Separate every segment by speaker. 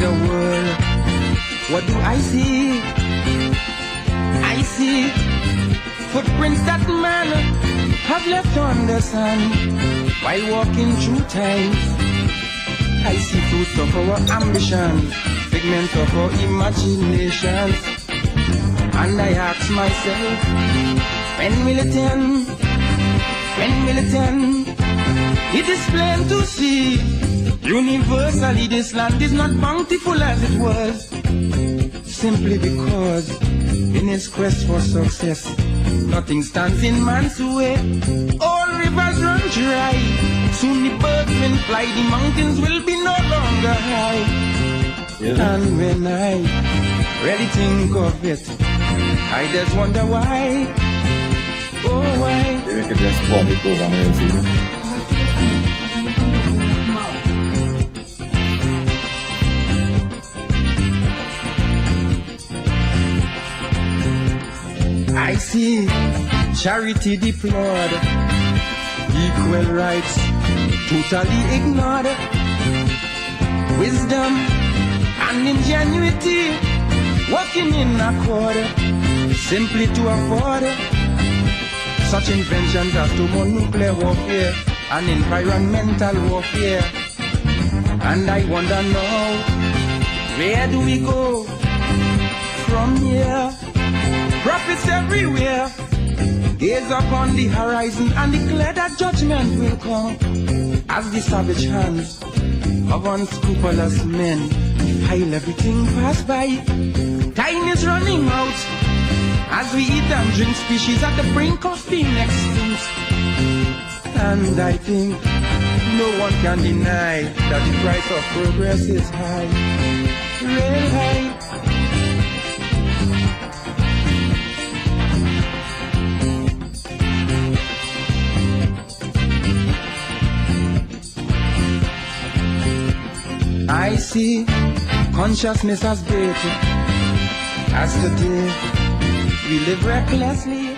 Speaker 1: the world, what do I see? I see footprints that man have left on the sand while walking through time. I see fruits of our ambition, figment of our imagination. And I ask myself, when will it end? When will it end? It is plain to see, universally this land is not bountiful as it was, simply because in his quest for success, nothing stands in man's way. All rivers run dry, soon the birds will fly, the mountains will be no longer high. Yeah. And when I really think of it, I just wonder why, oh why.
Speaker 2: Maybe we could just form it over and see.
Speaker 1: I see charity deplored, equal rights totally ignored, wisdom and ingenuity working in accord, simply to afford such inventions as thermonuclear warfare and environmental warfare. And I wonder now, where do we go from here? Prophets everywhere gaze upon the horizon and declare that judgment will come as the savage hands of unscrupulous men defile everything pass by. Time is running out as we eat and drink, species at the brink of being extinct. And I think no one can deny that the price of progress is high, real high. I see consciousness as great as today we live recklessly.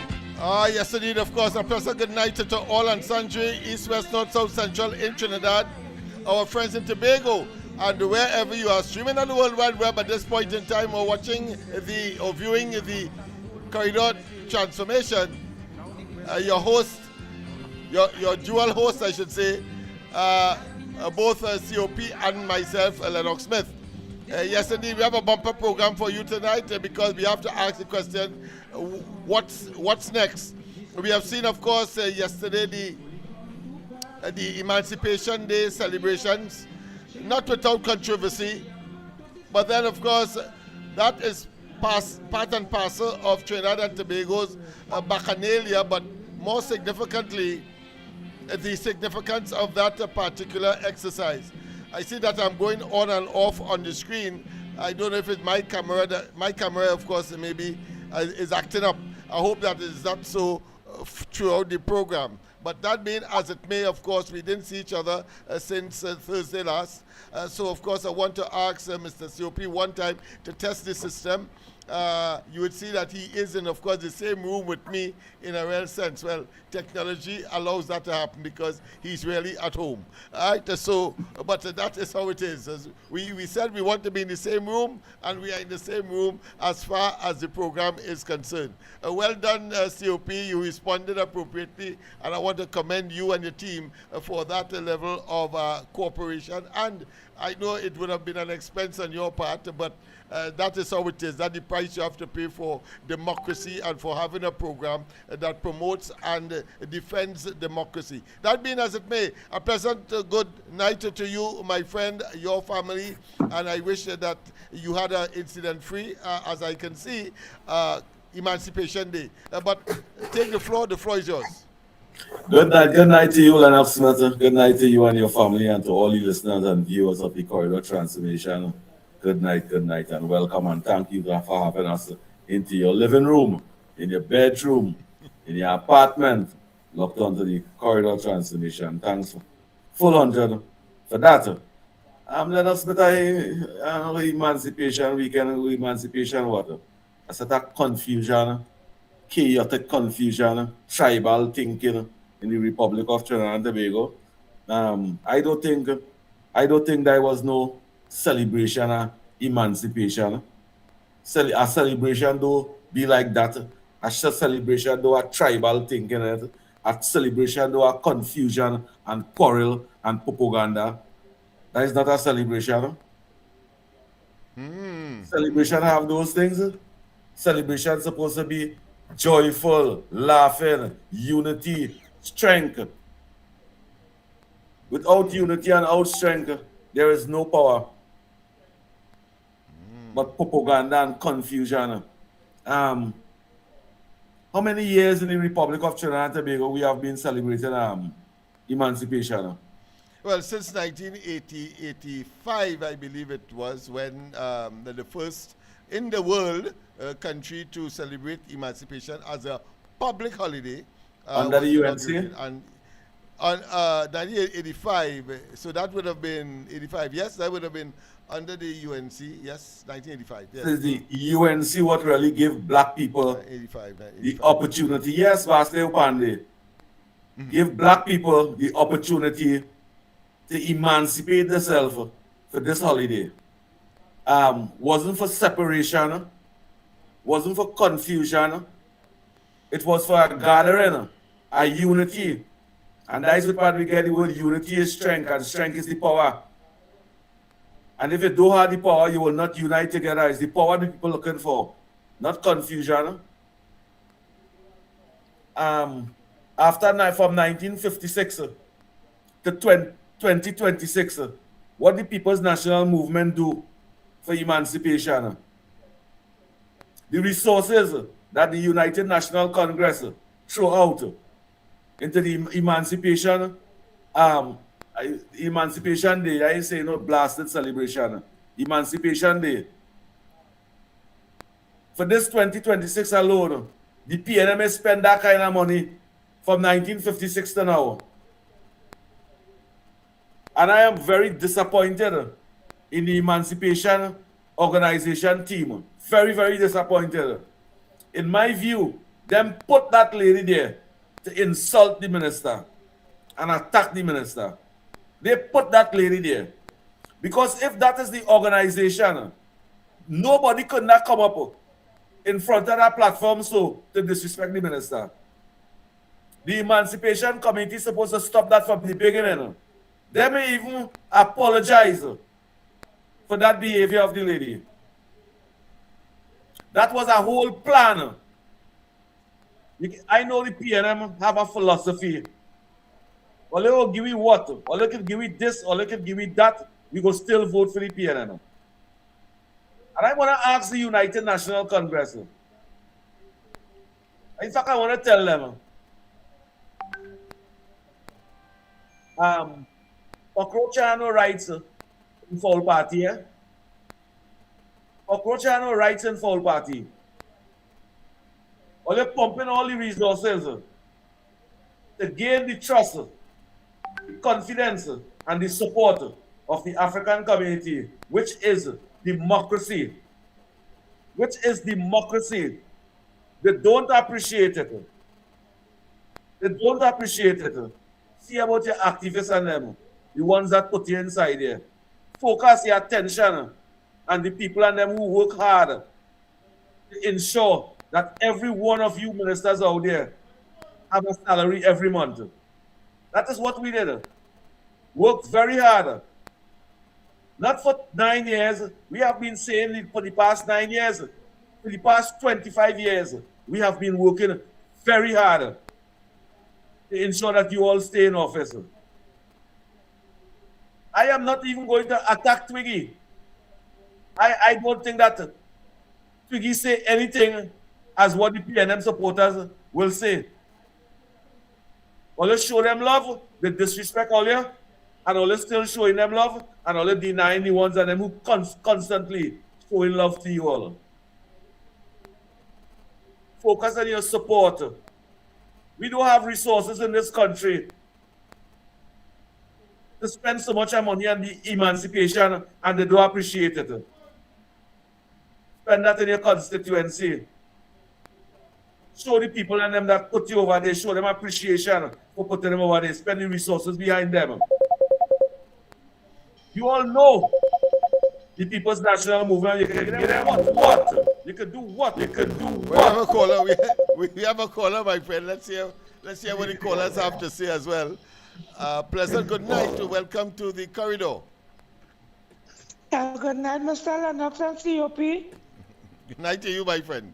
Speaker 3: Yes, indeed, of course. A pleasant good night to all and sundry, east, west, north, south, central in Trinidad, our friends in Tobago, and wherever you are streaming on the World Wide Web at this point in time or watching or viewing the corridor transformation. Your host, your dual host, I should say, both COP and myself, Lennox Smith. Yes, indeed, we have a bumper program for you tonight because we have to ask the question, what's next? We have seen, of course, yesterday the Emancipation Day celebrations, not without controversy, but then, of course, that is part and parcel of Trinidad and Tobago's bacchanalia, but more significantly, the significance of that particular exercise. I see that I'm going on and off on the screen. I don't know if it's my camera. My camera, of course, maybe is acting up. I hope that is not so throughout the program. But that being as it may, of course, we didn't see each other since Thursday last. So, of course, I want to ask Mr. COP one time to test the system. You would see that he is in, of course, the same room with me in a real sense. Well, technology allows that to happen because he's really at home. All right, so, but that is how it is. As we said we want to be in the same room, and we are in the same room as far as the program is concerned. Well done, COP. You responded appropriately, and I want to commend you and your team for that level of cooperation. And I know it would have been an expense on your part, but that is how it is. That's the price you have to pay for democracy and for having a program that promotes and defends democracy. That being as it may, a pleasant good night to you, my friend, your family, and I wish that you had an incident-free, as I can see, Emancipation Day. But take the floor is yours.
Speaker 2: Good night to you, Lennox Smith. Good night to you and your family and to all the listeners and viewers of the Corridor Transformation. Good night, and welcome, and thank you for having us into your living room, in your bedroom, in your apartment, locked onto the Corridor Transformation. Thanks, full 100 for that. Lennox Smith, Emancipation Weekend, Emancipation what? I said that confusion, chaotic confusion, tribal thinking in the Republic of Trinidad and Tobago. I don't think there was no celebration of emancipation. A celebration though be like that. A celebration though a tribal thing in it. A celebration though a confusion and quarrel and propaganda. That is not a celebration. Celebration have those things. Celebration supposed to be joyful, laughing, unity, strength. Without unity and without strength, there is no power. But propaganda and confusion. How many years in the Republic of Trinidad and Tobago we have been celebrating emancipation?
Speaker 3: Well, since 1985, I believe it was, when the first in the world country to celebrate emancipation as a public holiday.
Speaker 2: Under the UNC?
Speaker 3: And on 1985, so that would have been 85. Yes, that would have been under the UNC. Yes, 1985. Yes.
Speaker 2: Is the UNC what really give black people
Speaker 3: 85,
Speaker 2: the opportunity? Yes, Pastor Upande. Give black people the opportunity to emancipate themselves for this holiday. Wasn't for separation, wasn't for confusion. It was for a gathering, a unity. And that is what we get the word unity is strength, and strength is the power. And if you don't have the power, you will not unite together. It's the power the people looking for, not confusion. From 1956 to 2026, what the People's National Movement do for emancipation? The resources that the United National Congress throw out into the Emancipation Day, I say not blasted celebration, Emancipation Day. For this 2026 alone, the PNM has spent that kind of money from 1956 to now. And I am very disappointed in the Emancipation Organization team. Very, very disappointed. In my view, them put that lady there to insult the minister and attack the minister. They put that lady there. Because if that is the organization, nobody could not come up in front of that platform to disrespect the minister. The Emancipation Committee is supposed to stop that from the beginning. They may even apologize for that behavior of the lady. That was a whole plan. I know the PNM have a philosophy. Or they will give me what? Or they can give me this, or they can give me that. We will still vote for the PNM. And I want to ask the United National Congress. In fact, I want to tell them. Cockroach have no rights in foul party. Cockroach have no rights in foul party. Or they're pumping all the resources to gain the trust, the confidence, and the support of the African community, which is democracy. Which is democracy. They don't appreciate it. They don't appreciate it. See about your activists and them, the ones that put you inside there. Focus your attention on the people and them who work hard to ensure that every one of you ministers out there have a salary every month. That is what we did. Worked very hard. Not for 9 years. We have been saying it for the past 9 years. For the past 25 years, we have been working very hard to ensure that you all stay in office. I am not even going to attack Twiggy. I don't think that Twiggy say anything as what the PNM supporters will say. Always show them love, they disrespect all you, and always still showing them love, and always denying the ones of them who constantly showing love to you all. Focus on your support. We don't have resources in this country to spend so much money on the emancipation, and they don't appreciate it. Spend that in your constituency. Show the people and them that put you over there, show them appreciation for putting them over there, spending resources behind them. You all know the People's National Movement, you can get them what? You can do what? You can do
Speaker 3: We have a
Speaker 2: what?
Speaker 3: caller. We have a caller, my friend. Let's hear what the callers have to say as well. Pleasant good night. Welcome to the corridor.
Speaker 4: Good night, Mr. Lennox and COP.
Speaker 3: Good night to you, my friend.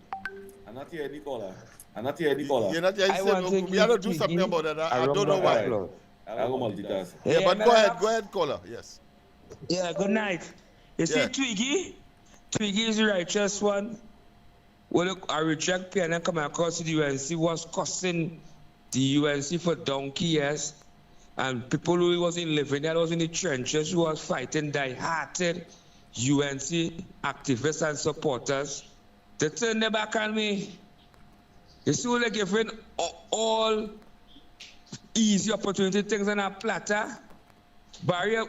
Speaker 2: I'm not here, Nicola. I'm not here, Nicola.
Speaker 3: You're not here.
Speaker 4: I want to
Speaker 3: We have to do
Speaker 4: give
Speaker 3: something
Speaker 4: Twiggy
Speaker 3: about that.
Speaker 4: a
Speaker 3: I don't know
Speaker 4: round of
Speaker 3: why.
Speaker 4: applause.
Speaker 2: I go multitask.
Speaker 3: Yeah, but go ahead, caller. Yes.
Speaker 4: Yeah, good night. You see,
Speaker 3: Yeah.
Speaker 4: Twiggy is the righteous one. Well, look, I reject P and then come across the UNC was costing the UNC for donkey years. And people who wasn't living there, was in the trenches, who was fighting die-hearted UNC activists and supporters. They turned their back on me. You see, they're giving all easy opportunity things on a platter. Barrier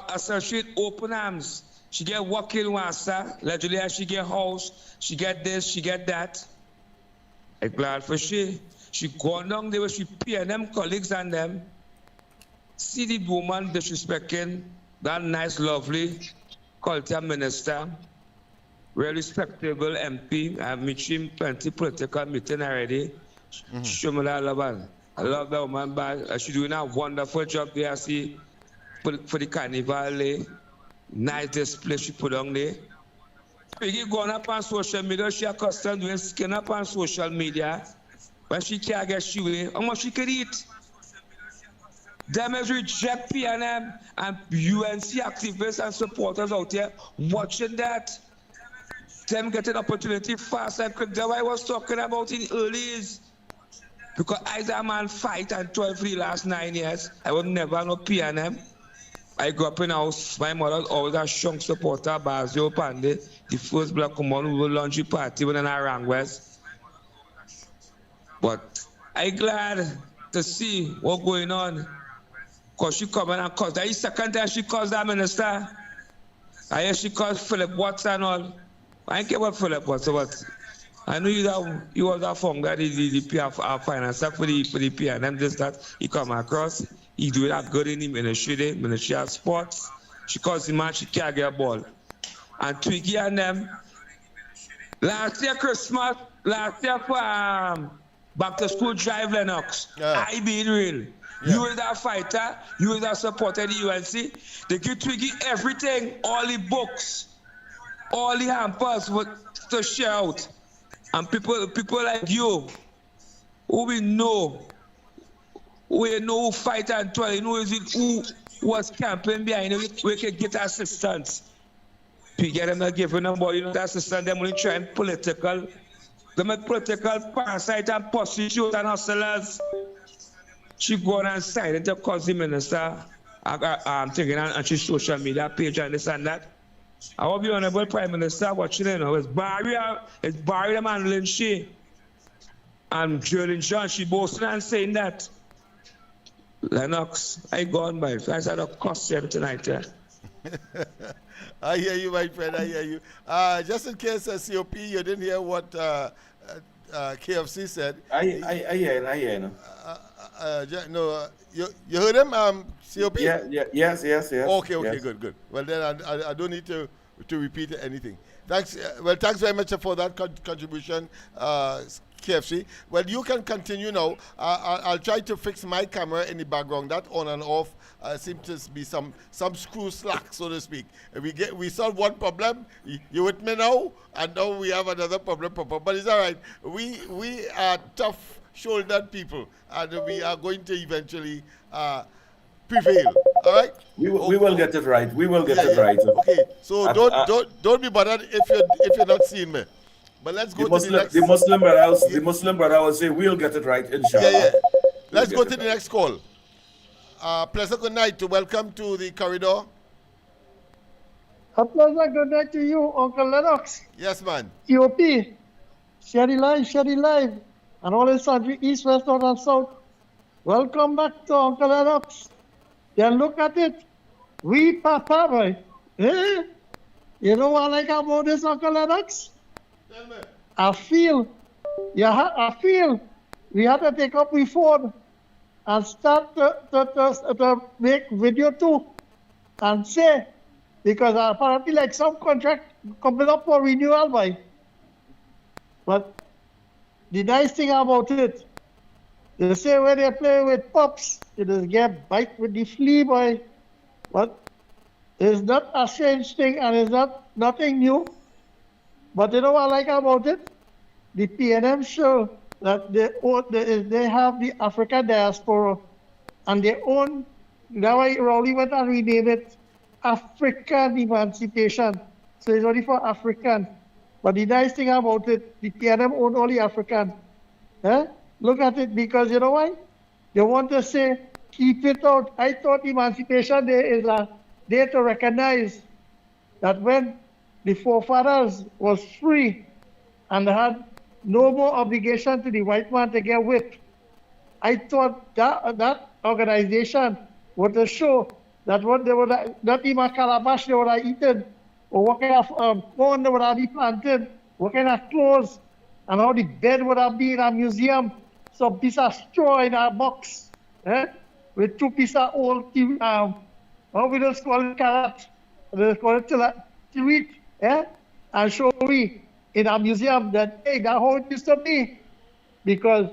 Speaker 4: associate open arms. She get working wasa. Julia, she get house. She get this, she get that. I'm glad for she. She gone down there where she pay them colleagues and them. See the woman disrespecting that nice, lovely culture minister. Very respectable MP. I've met him plenty political meeting already. Show me that love. I love that woman, but she's doing a wonderful job there. I see for the carnival, nice display she put on there. She going up on social media, she accustomed doing skin up on social media. When she can't get she way, how much she can eat? Them is reject PNM and UNC activists and supporters out there watching that. Them getting opportunity fast and quick. That's what I was talking about in earlies. Because I was a man fight and 12 for the last 9 years. I was never no PNM. I grew up in a house. My mother was always a strong supporter of Basio Pandey, the first black woman who launched the party when I rang West. But I'm glad to see what's going on. Because she come in and calls. That is the second time she calls that minister. I hear she calls Philip Watts and all. I don't care what Philip Watts, but I know he was a founder, the PR financer for the PNM, just that he come across. He doing that good in the Ministry of Sports. She calls him and she can't get a ball. And Twiggy and them, last year Christmas, for back to school drive Lennox, I being real. Yeah. You was a fighter, you was a supporter of the UNC. They give Twiggy everything, all the books, all the hampers to share out. And people like you, who we know who fight and try, who was camping behind it, we can get assistance. We get them not giving them, but the assistance, them only trying political. They make political parasite and prostitute and hustlers. She go on and sign it to cause the minister. I'm thinking on she social media page and this and that. I hope the Honorable Prime Minister watching it now. It's Barry them handling she. And drilling John, she boasting and saying that. Lennox, I gone by. I said a cost him tonight.
Speaker 3: I hear you, my friend. I hear you. Just in case, COP, you didn't hear what KFC said.
Speaker 2: I hear.
Speaker 3: No, you heard him, COP?
Speaker 2: Yes.
Speaker 3: Okay,
Speaker 2: yes.
Speaker 3: good. Well, then I don't need to repeat anything. Thanks. Thanks very much for that contribution, KFC. Well, you can continue now. I'll try to fix my camera in the background. That on and off seems to be some screw slack, so to speak. We solved one problem. You with me now? And now we have another problem. But it's all right. We are tough-shouldered people, and we are going to eventually prevail. All right?
Speaker 2: We will get it right. We will get it right.
Speaker 3: Okay. So don't be bothered if you're not seeing me. But let's go to the next.
Speaker 2: The Muslim brother will say we'll get it right, inshallah.
Speaker 3: Yeah. Let's go to the next call. Pleasant good night. Welcome to the corridor.
Speaker 5: A pleasant good night to you, Uncle Lennox.
Speaker 3: Yes, man.
Speaker 5: COP. Share the live. And all in Sundry, East, West, North, and South. Welcome back to Uncle Lennox. Then look at it. We Papa, boy. Eh? You know what I like about this, Uncle Lennox?
Speaker 3: Tell me.
Speaker 5: I feel we had to take up the phone and start to make video too and say, because apparently like some contract coming up for renewal, boy. But the nice thing about it, they say when they play with pups, it is get bite with the flea, boy. But it's not a strange thing and it's not nothing new. But you know what I like about it? The PNM show that they have the African diaspora and they own, now I Rowley went and renamed it African Emancipation. So it's only for African. But the nice thing about it, the PNM own only African. Eh? Look at it, because you know why? They want to say, keep it out. I thought Emancipation Day is a day to recognize that when the forefathers was free and had no more obligation to the white man to get whipped, I thought that organization would show that what they would not even calabash they would have eaten, or what kind of corn they would have planted, what kind of clothes, and how the bed would have been in a museum, some piece of straw in a box, with 2 pieces of old, how we just call it carrot, they call it tirit, and show me in a museum that, hey, that's how it used to be. Because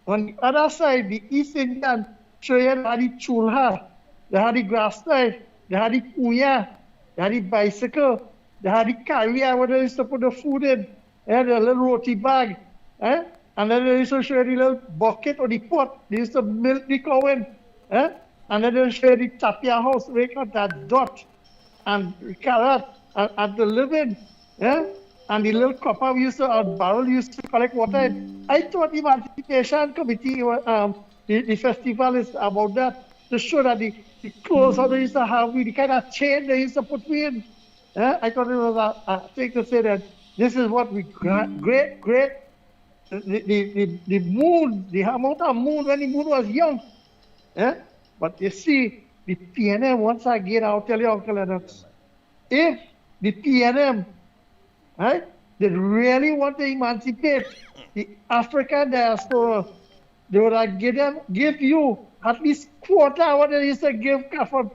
Speaker 5: on the other side, the East Indian show you they had the chulha, they had the grass knife, they had the puya, they had the bicycle, they had the carrier where they used to put the food in, the little roti bag, and then they used to show you the little bucket or the pot, they used to milk the cow in, and then they show you the tapia house where you got that dot and carrot and the living, and the little copper we used to, or barrel used to collect water in. I thought the Emancipation Committee, the festival is about that, to show that the clothes how they used to have, the kind of chain they used to put me in. I thought it was a thing to say that this is what we great, the moon, the amount of moon when the moon was young. But you see, the PNM, once again, I'll tell you, Uncle Lennox, if the PNM, right, they really want to emancipate the African diaspora, they would have give you at least quarter what they used to give for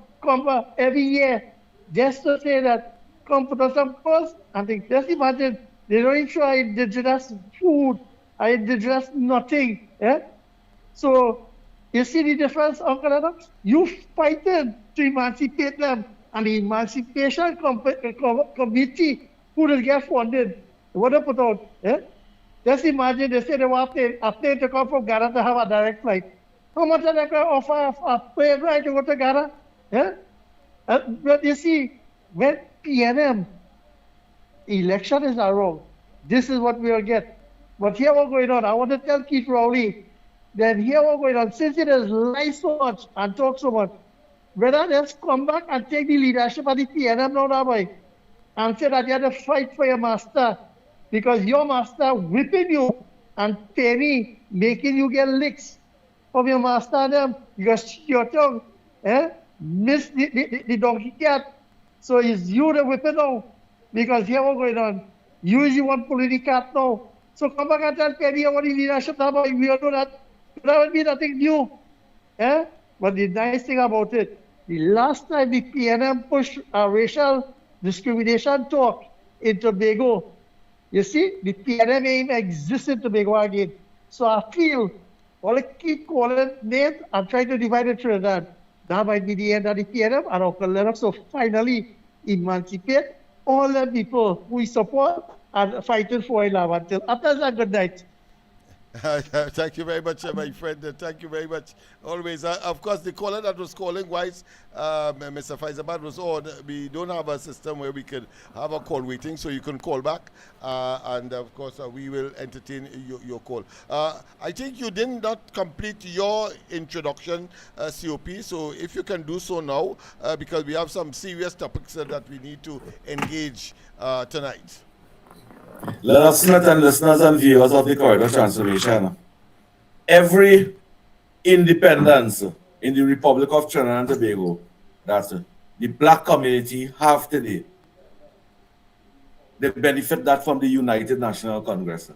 Speaker 5: every year, just to say that come put us some cost. And think, just imagine, they don't even show indigenous food, indigenous nothing. So you see the difference, Uncle Lennox? You fighting to emancipate them, and the Emancipation Committee who will get funded, what they put out. Just imagine they say they want a plane to come from Ghana to have a direct flight. How much are they going to offer a plane ride to go to Ghana? But you see, when PNM election is around, this is what we'll get. But here what's going on. I want to tell Keith Rowley that here what's going on. Since it has lied so much and talked so much, whether let's come back and take the leadership of the PNM now, boy, and say that you have to fight for your master, because your master whipping you and penny making you get licks from your master and them, because your tongue, miss the donkey cat. So it's you the whipping now, because here what's going on. You is the one pulling the cat now. So come back and tell Penny about the leadership now, boy. We all know that would be nothing new. But the nice thing about it, the last time the PNM pushed a racial discrimination talk in Tobago, you see, the PNM ain't exist in Tobago again. So I feel, all I keep calling names and trying to divide the Trinidad. That might be the end of the PNM, and Uncle Lennox will finally emancipate all the people we support and fighting for in love. Until after that, good night.
Speaker 3: Thank you very much, my friend. Thank you very much. Always. Of course, the caller that was calling, wise, Mr. Faizabad was on. We don't have a system where we can have a call waiting, so you can call back. And of course, we will entertain your call. I think you did not complete your introduction, COP. So if you can do so now, because we have some serious topics that we need to engage tonight.
Speaker 2: Let us not and listeners and viewers of the Corridor Transformation. Every independence in the Republic of Trinidad and Tobago that the black community have today, they benefit that from the United National Congress.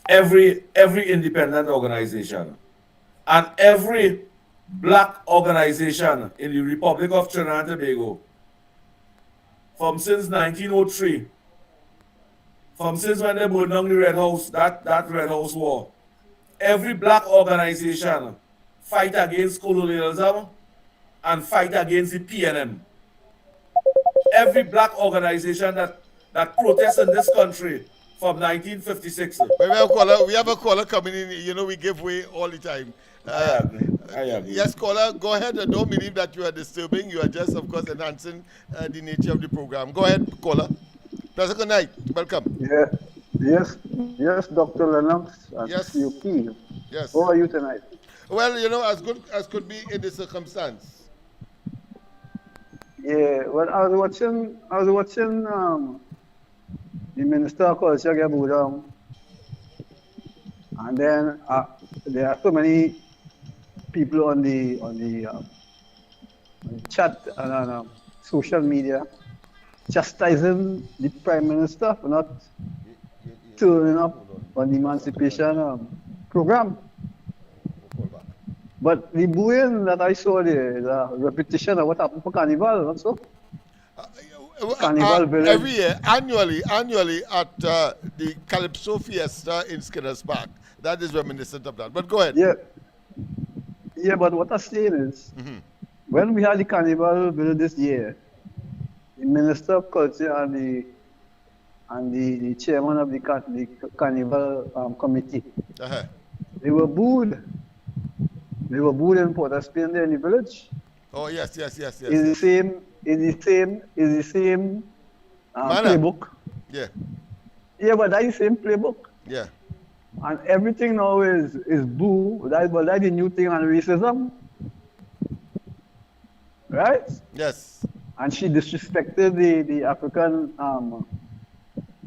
Speaker 2: Every independent organization and every black organization in the Republic of Trinidad and Tobago from since 1903, from since when they burned down the Red House, that Red House war. Every black organization fight against colonialism and fight against the PNM. Every black organization that protests in this country from 1956.
Speaker 3: We have a caller coming in. You know, we give way all the time.
Speaker 2: I agree.
Speaker 3: Yes, caller, go ahead. I don't believe that you are disturbing. You are just, of course, enhancing the nature of the program. Go ahead, caller. Pleasant good night. Welcome.
Speaker 6: Yeah. Yes, Dr. Lennox and
Speaker 3: Yes.
Speaker 6: CUP.
Speaker 3: Yes.
Speaker 6: How are you tonight?
Speaker 3: Well, you know, as good as could be in the circumstance.
Speaker 6: Yeah, well, I was watching the Minister of Culture get booed down. And then there are so many people on the chat and on social media chastising the Prime Minister for not turning up on the emancipation program. But the booing that I saw there is a repetition of what happened for Carnival, not so? Carnival Village.
Speaker 3: Every year, annually at the Calypso Fiesta in Skinner's Park. That is reminiscent of that. But go ahead.
Speaker 6: Yeah, but what I'm saying is, when we had the Carnival Village this year, the Minister of Culture and the chairman of the Carnival Committee, they were booed. They were booed in Port of Spain there in the village.
Speaker 3: Oh yes.
Speaker 6: It's the same playbook.
Speaker 3: Yeah.
Speaker 6: Yeah, but that's the same playbook.
Speaker 3: Yeah.
Speaker 6: And everything now is boo. But that's the new thing on racism. Right?
Speaker 3: Yes.
Speaker 6: And she disrespected the African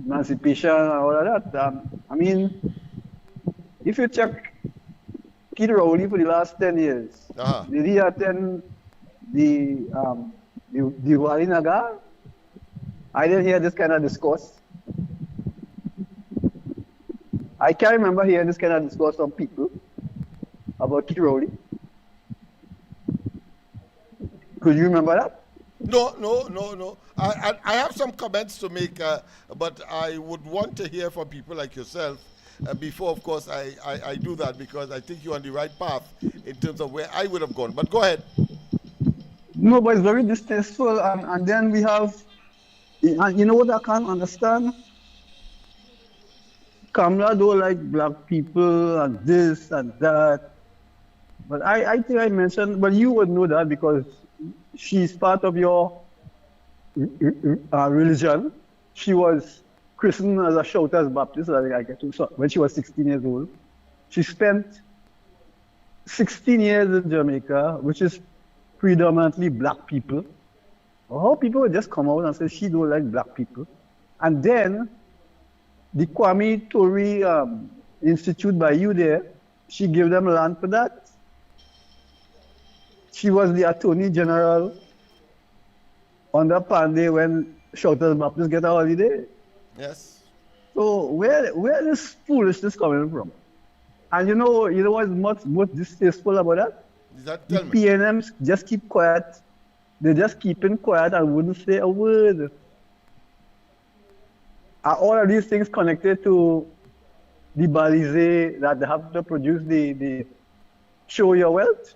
Speaker 6: emancipation and all of that. I mean, if you check Kid Rowley for the last 10 years, did he attend the Wali Nagar? I didn't hear this kind of discourse. I can't remember hearing this kind of discourse from people about Kid Rowley. Could you remember that?
Speaker 3: No. I have some comments to make, but I would want to hear from people like yourself before, of course, I do that, because I think you're on the right path in terms of where I would have gone. But go ahead.
Speaker 6: No, but it's very distasteful. And then we have, and you know what I can't understand? Kamala don't like black people and this and that. But I think I mentioned, but you would know that because she's part of your religion. She was christened as a Shouters Baptist, I get to, when she was 16 years old. She spent 16 years in Jamaica, which is predominantly black people. How people would just come out and say she don't like black people. And then the Kwame Tori Institute by you there, she gave them land for that. She was the Attorney General under Pandey when Shouters Baptist get a holiday.
Speaker 3: Yes.
Speaker 6: So where is foolishness coming from? And you know what's most distasteful about that?
Speaker 3: Is that
Speaker 6: The
Speaker 3: tell me?
Speaker 6: PNMs just keep quiet. They just keeping quiet and wouldn't say a word. Are all of these things connected to the Balize that they have to produce the show your wealth?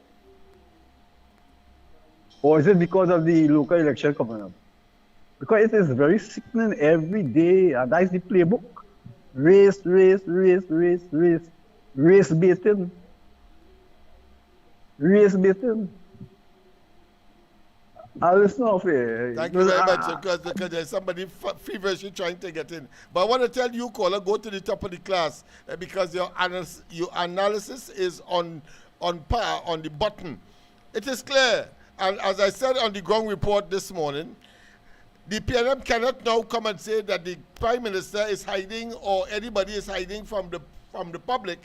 Speaker 6: Or is it because of the local election coming up? Because it is very sickening every day, and that is the playbook. Race baiting. Race baiting. Listen off here.
Speaker 3: Thank you very much, because there's somebody feverishly trying to get in. But I want to tell you, caller, go to the top of the class because your analysis is on par, on the button. It is clear, and as I said on the ground report this morning, the PNM cannot now come and say that the Prime Minister is hiding or anybody is hiding from the public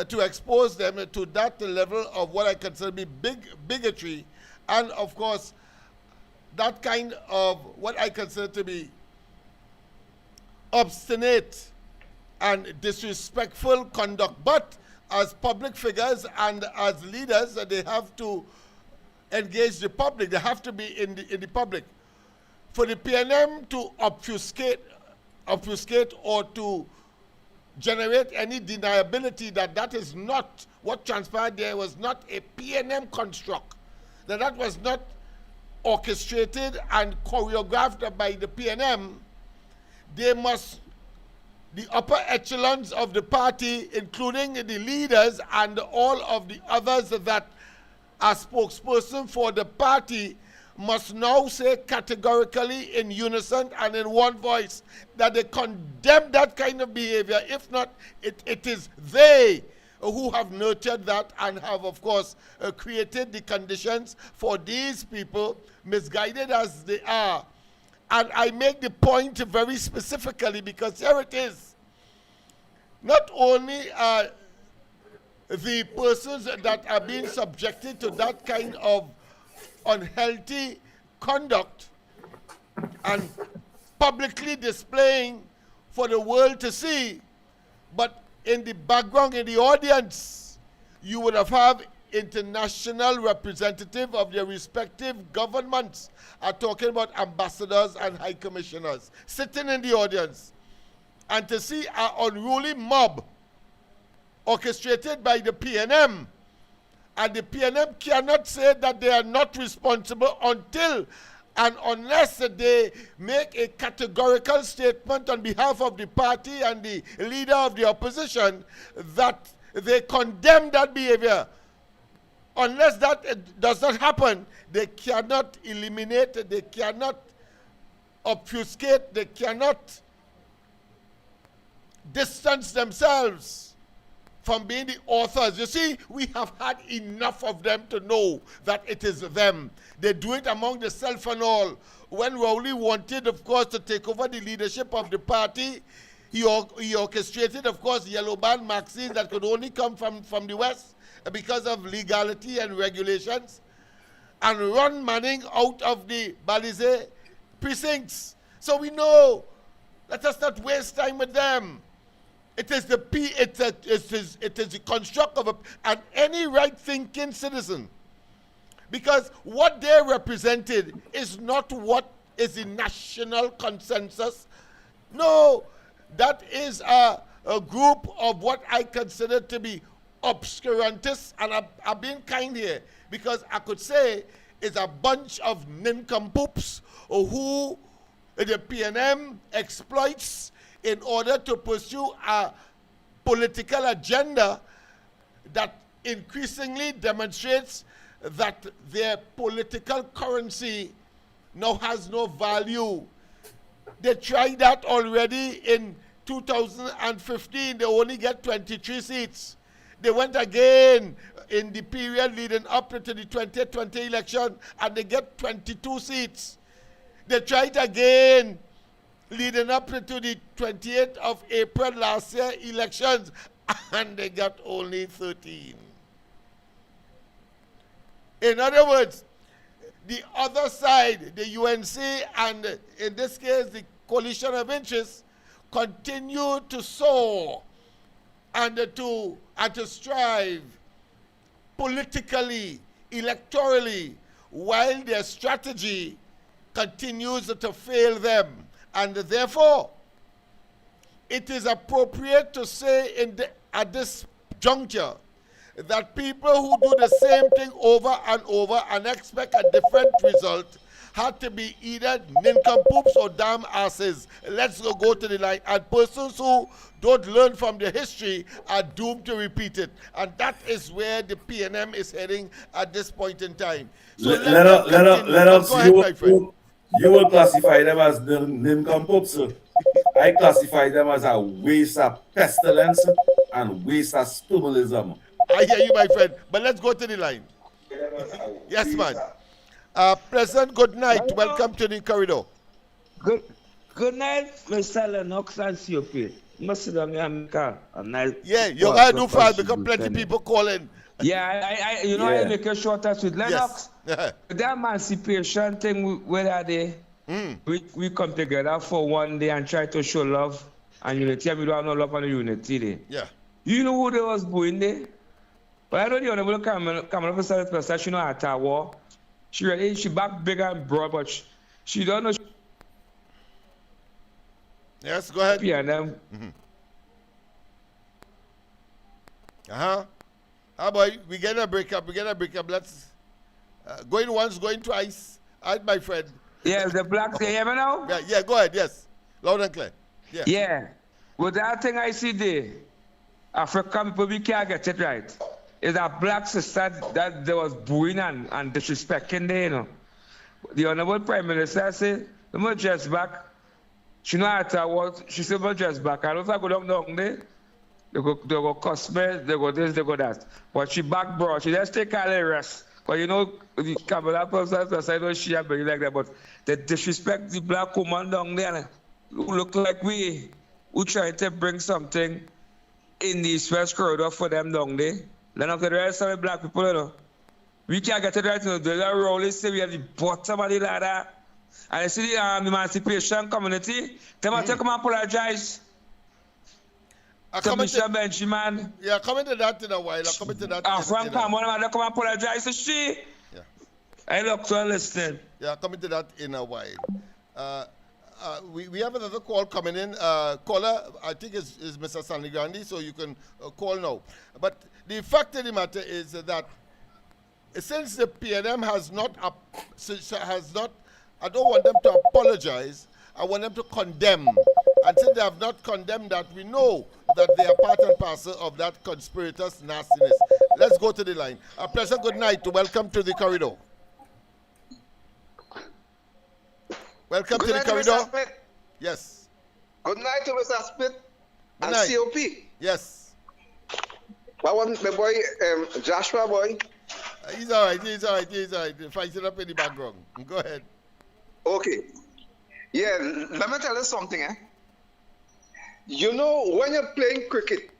Speaker 3: to expose them to that level of what I consider to be bigotry, and of course that kind of what I consider to be obstinate and disrespectful conduct. But as public figures and as leaders, they have to engage the public. They have to be in the public. For the PNM to obfuscate or to generate any deniability that is not what transpired there, was not a PNM construct, that was not orchestrated and choreographed by the PNM, the upper echelons of the party, including the leaders and all of the others that are spokesperson for the party, must now say categorically in unison and in one voice that they condemn that kind of behavior. If not, it is they who have nurtured that and have, of course, created the conditions for these people, misguided as they are. And I make the point very specifically because here it is. Not only are the persons that are being subjected to that kind of unhealthy conduct and publicly displaying for the world to see, but in the background, in the audience, you would have international representative of their respective governments. I'm talking about ambassadors and high commissioners sitting in the audience, and to see an unruly mob orchestrated by the PNM, and the PNM cannot say that they are not responsible until and unless they make a categorical statement on behalf of the party and the leader of the opposition that they condemn that behavior. Unless that does not happen, they cannot eliminate, they cannot obfuscate, they cannot distance themselves from being the authors. You see, we have had enough of them to know that it is them. They do it among themselves and all. When Rowley wanted, of course, to take over the leadership of the party, he orchestrated, of course, yellow band magazines that could only come from the West because of legality and regulations, and run Manning out of the Balize precincts. So we know, let us not waste time with them. It is the construct of any right-thinking citizen. Because what they represented is not what is the national consensus. No, that is a group of what I consider to be obscurantists, and I'm being kind here, because I could say it's a bunch of nincompoops who the PNM exploits in order to pursue a political agenda that increasingly demonstrates that their political currency now has no value. They tried that already in 2015. They only get 23 seats. They went again in the period leading up to the 2020 election, and they get 22 seats. They tried again leading up to the 28th of April last year elections, and they got only 13. In other words, the other side, the UNC, and in this case, the coalition of interests, continue to soar and to strive politically, electorally, while their strategy continues to fail them. And therefore, it is appropriate to say at this juncture that people who do the same thing over and over and expect a different result had to be either nincompoops or damn asses. Let's go to the line. And persons who don't learn from the history are doomed to repeat it. And that is where the PNM is heading at this point in time. So
Speaker 2: let us
Speaker 3: go ahead, my friend.
Speaker 2: You will classify them as nincompoops. I classify them as a waste of pestilence and waste of stimulation.
Speaker 3: I hear you, my friend. But let's go to the line. Yes, man. President, good night.
Speaker 4: Hello.
Speaker 3: Welcome to the corridor.
Speaker 4: Good night, Mr. Lennox and COP. Must sit down in America.
Speaker 3: Yeah, you gotta do fast because plenty people calling.
Speaker 4: Yeah, I make a short touch with Lennox.
Speaker 3: Yes.
Speaker 4: The emancipation thing, where are they? We come together for one day and try to show love and unity. And we don't have no love and unity there.
Speaker 3: Yeah.
Speaker 4: You know who they was booing there? But I don't know the camera for service person. She know how to war. She back big and broad, but she don't know.
Speaker 3: Yes, go ahead.
Speaker 4: And them.
Speaker 3: Ah, boy, we get a breakup. Let's going once, going twice. Alright, my friend.
Speaker 4: Yeah, the blacks. You hear me now?
Speaker 3: Yeah, go ahead. Yes, loud and clear. Yeah.
Speaker 4: Yeah. But that thing I see there, African people, we can't get it right. It's a black society that there was booing and disrespecting there, you know. The Honorable Prime Minister said, "I'm going to dress back." She know how to what she said, "I'm going to dress back." I don't think I go down there. They go customer, they go this, they go that. But she back bro, she just take a rest. But you know, the Kamala person, I know she have been like that, but they disrespect the black woman down there who look like we who trying to bring something in the East-West corridor for them down there. Then after the rest of the black people, you know, we can't get it right now. They are rolling, say we are the bottom of the ladder. And you see the emancipation community, they must come and apologize. Mr. Benjamin.
Speaker 3: Yeah, coming to that in a while.
Speaker 4: Frank Cameron, come apologize to she.
Speaker 3: Yeah.
Speaker 4: I look to listen.
Speaker 3: Yeah, coming to that in a while. We have another call coming in. Caller, I think is Mr. Stanley Gandhi, so you can call now. But the fact of the matter is that since the PNM has not, I don't want them to apologize. I want them to condemn. And since they have not condemned that, we know that they are part and parcel of that conspirators' nastiness. Let's go to the line. A pleasant good night. Welcome to the corridor. Welcome
Speaker 7: good
Speaker 3: to the
Speaker 7: night,
Speaker 3: corridor.
Speaker 7: Mr. Smith.
Speaker 3: Yes.
Speaker 7: Good night to Mr. Smith and
Speaker 3: night.
Speaker 7: COP.
Speaker 3: Yes.
Speaker 7: I want my boy, Joshua boy.
Speaker 3: He's all right. Fighting up in the background. Go ahead.
Speaker 7: Okay. Yeah, let me tell you something. You know, when you're playing cricket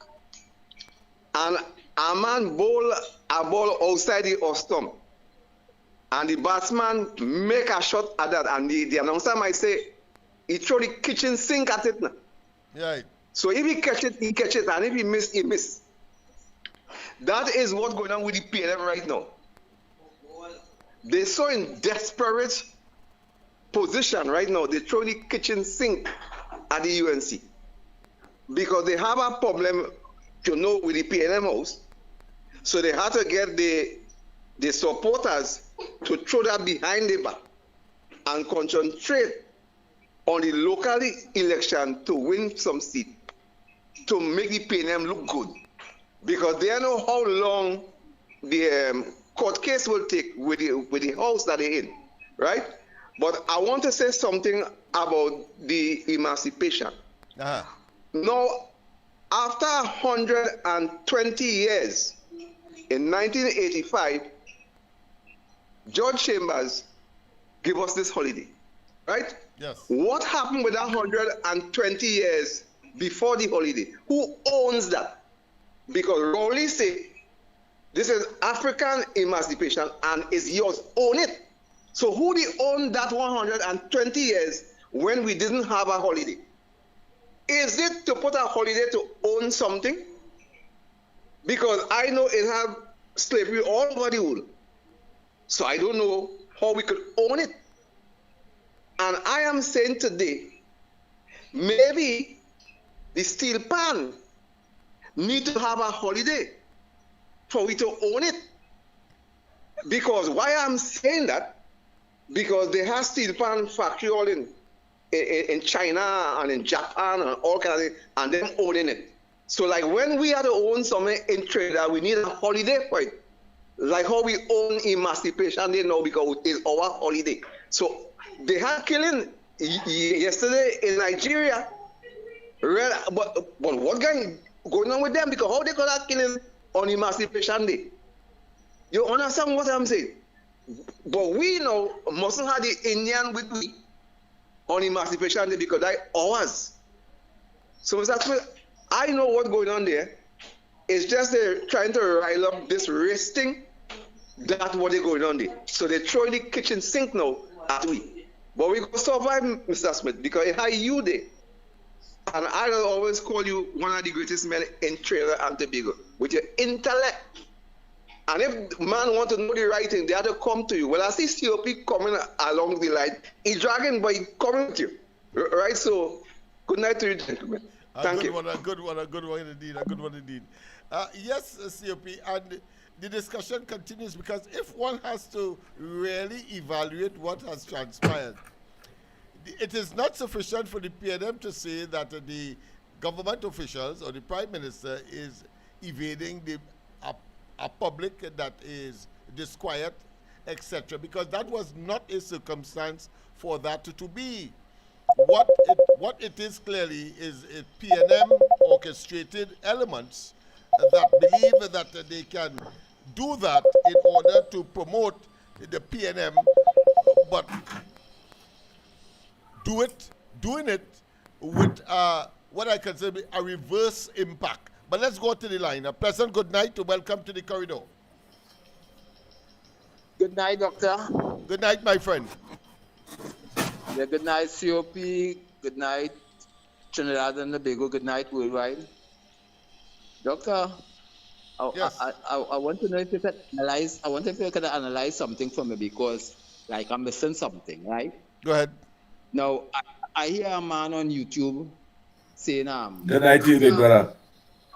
Speaker 7: and a man bowl a ball outside the off stump and the batsman make a shot at that and the announcer might say, he throw the kitchen sink at it now.
Speaker 3: Right.
Speaker 7: So if he catch it, he catch it, and if he miss, he miss. That is what's going on with the PNM right now. They're so in desperate position right now. They throw the kitchen sink at the UNC because they have a problem, you know, with the PNM house. So they had to get the supporters to throw that behind the back and concentrate on the local election to win some seat, to make the PNM look good. Because they know how long the court case will take with the house that they're in, right? But I want to say something about the emancipation.
Speaker 3: Uh-huh.
Speaker 7: Now, after 120 years, in 1985, George Chambers gave us this holiday, right?
Speaker 3: Yes.
Speaker 7: What happened with that 120 years before the holiday? Who owns that? Because Rowley said, this is African emancipation and it's yours. Own it. So who they own that 120 years when we didn't have a holiday? Is it to put a holiday to own something? Because I know it have slavery all over the world. So I don't know how we could own it. And I am saying today, maybe the steel pan need to have a holiday for we to own it. Because why I'm saying that? Because they have steel pan factory all in China and in Japan and all kinds of things, and them owning it. So like when we have to own something in Trinidad, we need a holiday for it. Like how we own emancipation Day now because it's our holiday. So they had killing yesterday in Nigeria. But what going on with them? Because how they got that killing on Emancipation Day? You understand what I'm saying? But we know mustn't have the Indian with me on Emancipation Day because that's ours. So that's what I know what's going on there. It's just they're trying to rile up this race thing. That's what they're going on there. So they're throwing the kitchen sink now at we. But we go survive, Mr. Smith, because it had you there. And I'll always call you one of the greatest men in Trinidad and Tobago with your intellect. And if man want to know the right thing, they have to come to you. Well, I see COP coming along the line. He's dragging, but he's coming with you. Right? So, good night to you, gentlemen. Thank you.
Speaker 3: A good one indeed. Yes, COP, and the discussion continues because if one has to really evaluate what has transpired, it is not sufficient for the PNM to say that the government officials or the Prime Minister is evading a public that is disquiet, etc., because that was not a circumstance for that to be. What it is clearly is a PNM orchestrated elements that believe that they can do that in order to promote the PNM, but doing it with what I consider a reverse impact. But let's go to the line. A pleasant good night to welcome to the corridor.
Speaker 8: Good night, Doctor.
Speaker 3: Good night, my friend.
Speaker 8: Yeah, good night, COP. Good night, Trinidad and Tobago. Good night, worldwide. Doctor,
Speaker 3: Yes.
Speaker 8: I want to know if you could analyze. I want if you could analyze something for me because, like, I'm missing something, right?
Speaker 3: Go ahead.
Speaker 8: Now, I hear a man on YouTube saying,
Speaker 2: Good night to you, big brother.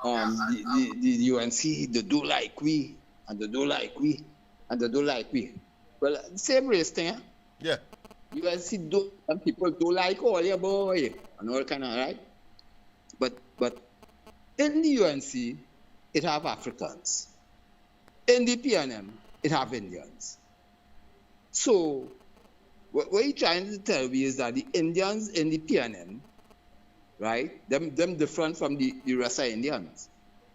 Speaker 8: the UNC, they do like we, and they do like we, and they do like we. Well, same race thing, eh?
Speaker 3: Yeah.
Speaker 8: UNC do, and people do like all your boy, and all kind of, right? But in the UNC, it have Africans. In the PNM, it have Indians. So, what you're trying to tell me is that the Indians in the PNM, right, them different from the rest of Indians.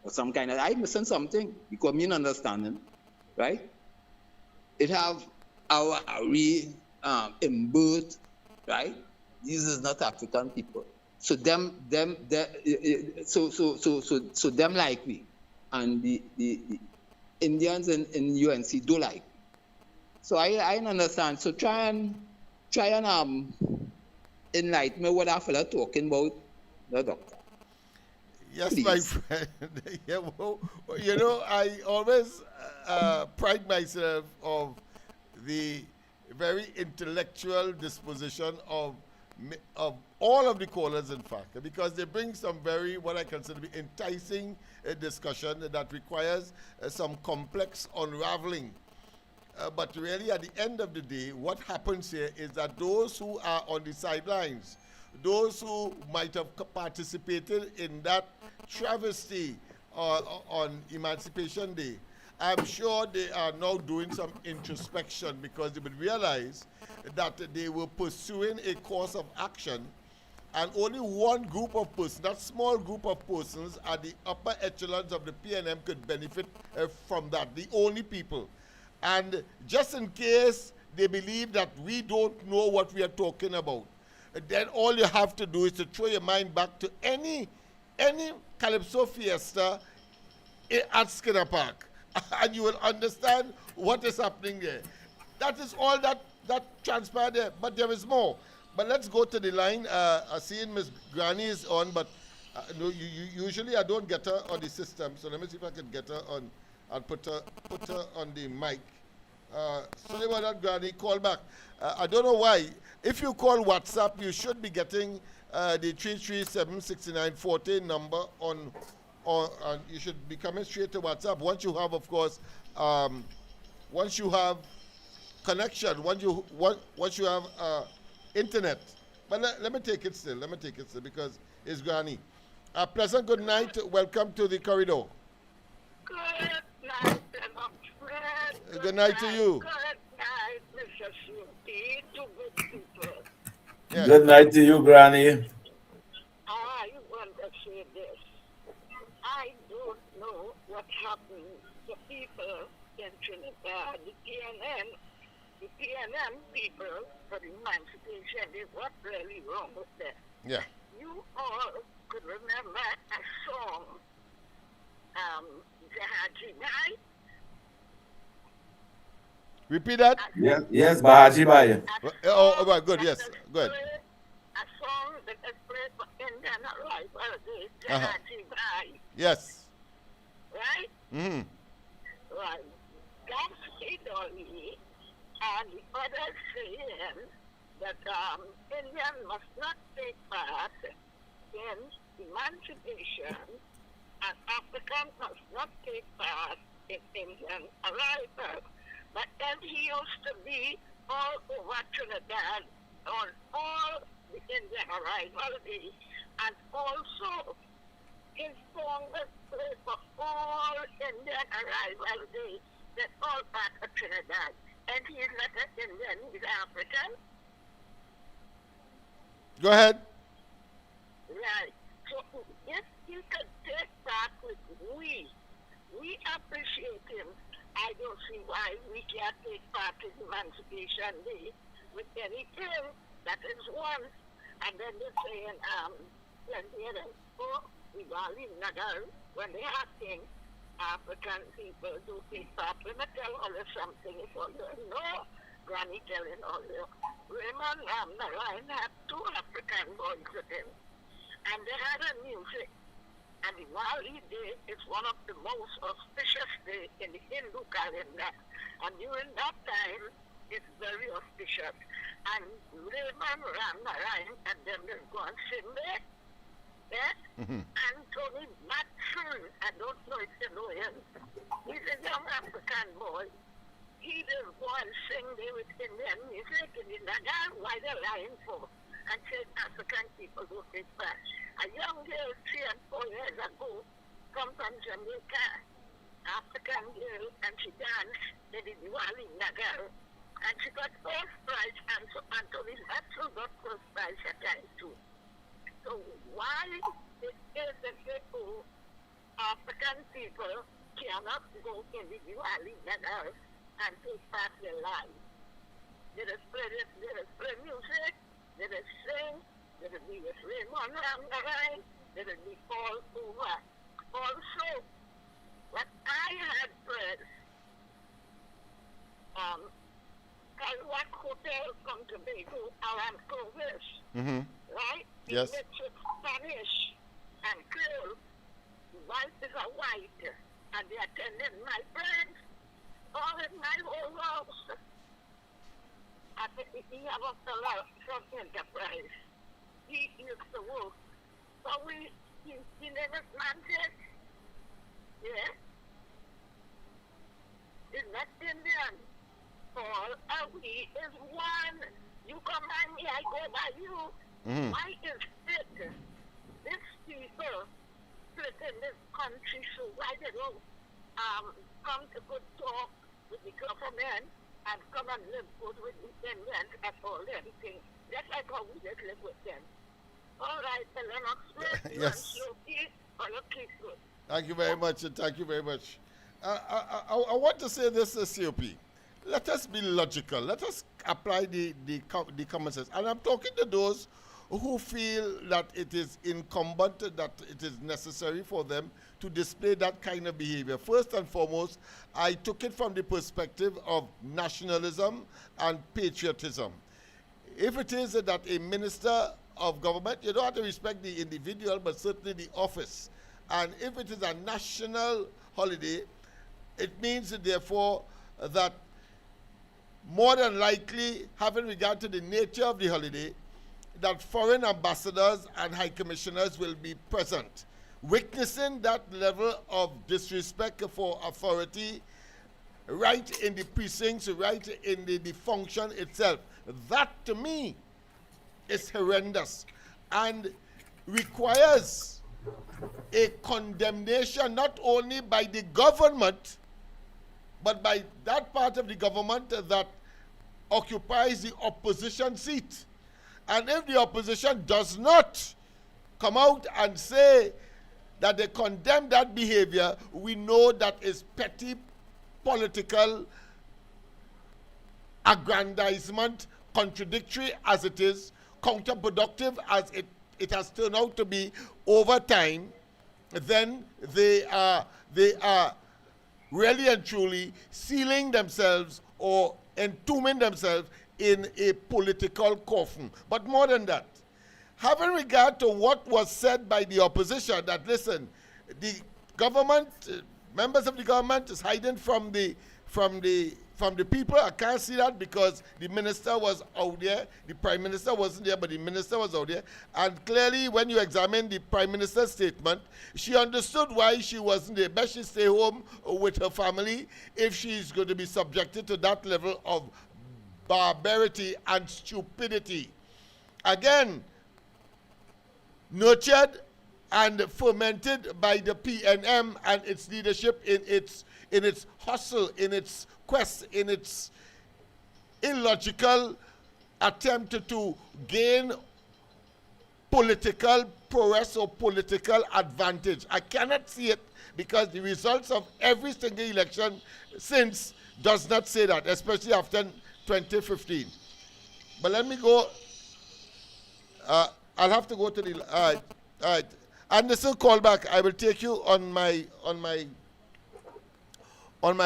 Speaker 8: Or some kind of, I'm missing something, because me not understanding, right? It have our in birth, right? These is not African people. So them like we. And the Indians in UNC do like. So I understand. So try and enlighten me what that fella talking about, the doctor.
Speaker 3: Yes,
Speaker 8: Please.
Speaker 3: my friend. Yeah, well, you know, I always pride myself of the very intellectual disposition of all of the callers, in fact, because they bring some very, what I consider to be enticing discussion that requires some complex unraveling. But really, at the end of the day, what happens here is that those who are on the sidelines, those who might have participated in that travesty on Emancipation Day, I'm sure they are now doing some introspection because they would realize that they were pursuing a course of action and only one group of persons, that small group of persons at the upper echelons of the PNM could benefit from that, the only people. And just in case they believe that we don't know what we are talking about, then all you have to do is to throw your mind back to any Calypso Fiesta at Skinner Park, and you will understand what is happening there. That is all that transpired there, but there is more. But let's go to the line. I see Miss Granny is on, but no, usually I don't get her on the system, so let me see if I can get her on. I'll put her on the mic. Sorry about that, Granny. Call back. I don't know why. If you call WhatsApp, you should be getting the 337-6940 number on, and you should be coming straight to WhatsApp. Once you have, of course, once you have connection, once you have internet. But let me take it still. Let me take it still because it's Granny. A pleasant good night. Welcome to the corridor.
Speaker 9: Good night, Lennox.
Speaker 3: Good night to you.
Speaker 9: Good night, Mr. Snoopy, to good people.
Speaker 3: Yeah.
Speaker 2: Good night to you, Granny.
Speaker 9: I want to say this. I don't know what happened to people in Trinidad, the PNM people for the emancipation. What really wrong with them?
Speaker 3: Yeah.
Speaker 9: You all could remember a song, Jahaji Night.
Speaker 3: Repeat that.
Speaker 2: Yes, Bahaji Bhai.
Speaker 3: Oh, right, good. Yes, good.
Speaker 9: a song that is played for Indian arrival day, Janati Bhai,
Speaker 3: Yes.
Speaker 9: right?
Speaker 3: Mm-hmm.
Speaker 9: Right. That's Dolly, and the others saying that Indian must not take part in emancipation, and African must not take part in Indian arrival. But then he used to be all over Trinidad on all the Indian arrival days, and also his song was played for all Indian arrival days, that all part of Trinidad. And he is not an Indian, he's African.
Speaker 3: Go ahead.
Speaker 9: Right. So if he could take part with we appreciate him. I don't see why we can't take part in Emancipation Day with anything that is one. And then they're saying, when they're when they asking African people to take part, let me tell all you something. If all you know, Granny telling all you, Raymond Narayan had 2 African boys with him. And they had a music. And the Diwali day is one of the most auspicious days in the Hindu calendar. And during that time, it's very auspicious. And Raymond Narayan and them will go and sing there. Yeah? Anthony Matson, I don't know if you know him. He's a young African boy. He will go and sing there with Indian music in the Nagar, why they're lying for. And said African people don't take part. A young girl 3 and 4 years ago come from Jamaica, African girl, and she danced in the Diwali Nagar. And she got first prize, and so Anthony Matson got first prize at time too. So why it is that people, African people, cannot go in the Diwali Nagar and take part in their lives? They just play music. They just sing, they just be with Raymond Narayan, they just be all over. Also, what I had read, Kalwak Hotel from Tobago, Aramco West, right?
Speaker 3: Yes.
Speaker 9: It's Spanish and Creole. The wife is a white, and they attended my friends, all in my whole house. I think he have a fellow from Enterprise. He used to work. So he never planted. Yeah. It's not Indian. All we is one. You come by me, I go by you. Why is it this people split in this country, so why they don't come to good talk with the government and come and live good with the Indians at all, everything. That's like how we just live with them. All right, the Lennox,
Speaker 3: Yes.
Speaker 9: keep good.
Speaker 3: Thank you very much, and thank you very much. I want to say this, COP. Let us be logical. Let us apply the common sense. And I'm talking to those who feel that it is incumbent, that it is necessary for them to display that kind of behavior. First and foremost, I took it from the perspective of nationalism and patriotism. If it is that a minister of government, you don't have to respect the individual, but certainly the office. And if it is a national holiday, it means, therefore, that more than likely, having regard to the nature of the holiday, that foreign ambassadors and high commissioners will be present, witnessing that level of disrespect for authority right in the precincts, right in the function itself. That, to me, is horrendous and requires a condemnation not only by the government, but by that part of the government that occupies the opposition seat. And if the opposition does not come out and say that they condemn that behavior, we know that is petty political aggrandizement, contradictory as it is, counterproductive as it has turned out to be over time. Then they are really and truly sealing themselves or entombing themselves in a political coffin. But more than that, having regard to what was said by the opposition, that listen, the government, members of the government is hiding from the people. I can't see that because the minister was out there. The prime minister wasn't there, but the minister was out there. And clearly, when you examine the prime minister's statement, she understood why she wasn't there. Best she stay home with her family if she's going to be subjected to that level of barbarity and stupidity. Again, nurtured and fomented by the PNM and its leadership in its hustle, in its quest, in its illogical attempt to gain political prowess or political advantage. I cannot see it because the results of every single election since does not say that, especially after 2015. But let me go. I'll have to go to the. All right. Anderson, call back. I will take you on my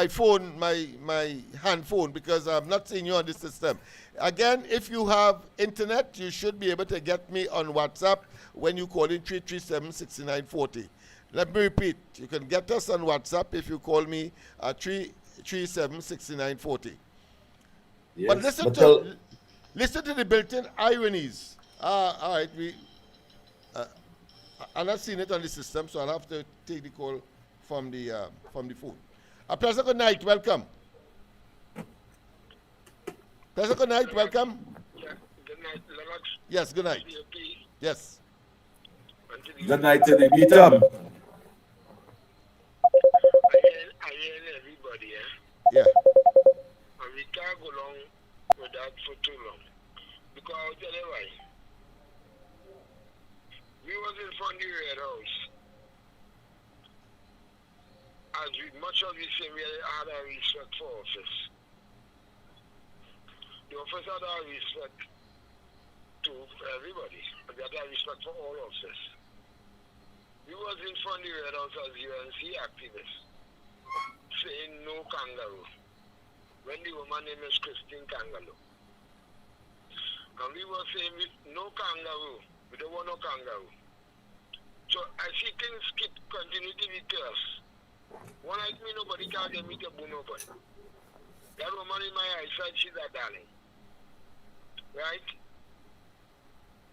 Speaker 3: phone, my hand phone, because I'm not seeing you on the system. Again, if you have internet, you should be able to get me on WhatsApp when you call in 337-6940. Let me repeat. You can get us on WhatsApp if you call me at 337-6940.
Speaker 2: Yes,
Speaker 3: But listen to the built-in ironies. All right, I've not seen it on the system, so I'll have to take the call from the phone. Professor, good night. Welcome. Professor, good night. Welcome.
Speaker 9: Yeah, good night, Lennox.
Speaker 3: Yes, good night. Yes.
Speaker 2: Good night to the beatum.
Speaker 9: I hear everybody,
Speaker 3: Yeah.
Speaker 9: and we can't go long with that for too long. Because I'll tell you why. We was in front of the Red House. As much as we say we had a respect for office. The office had a respect to everybody. And they had a respect for all offices. We was in front of the Red House as UNC activists saying no kangaroo. When the woman name is Christine Kangaroo. And we were saying no kangaroo. We don't want no kangaroo. So I see things continue to be chaos. One like me, nobody can get me to boo nobody. That woman in my eyesight, she's a darling. Right?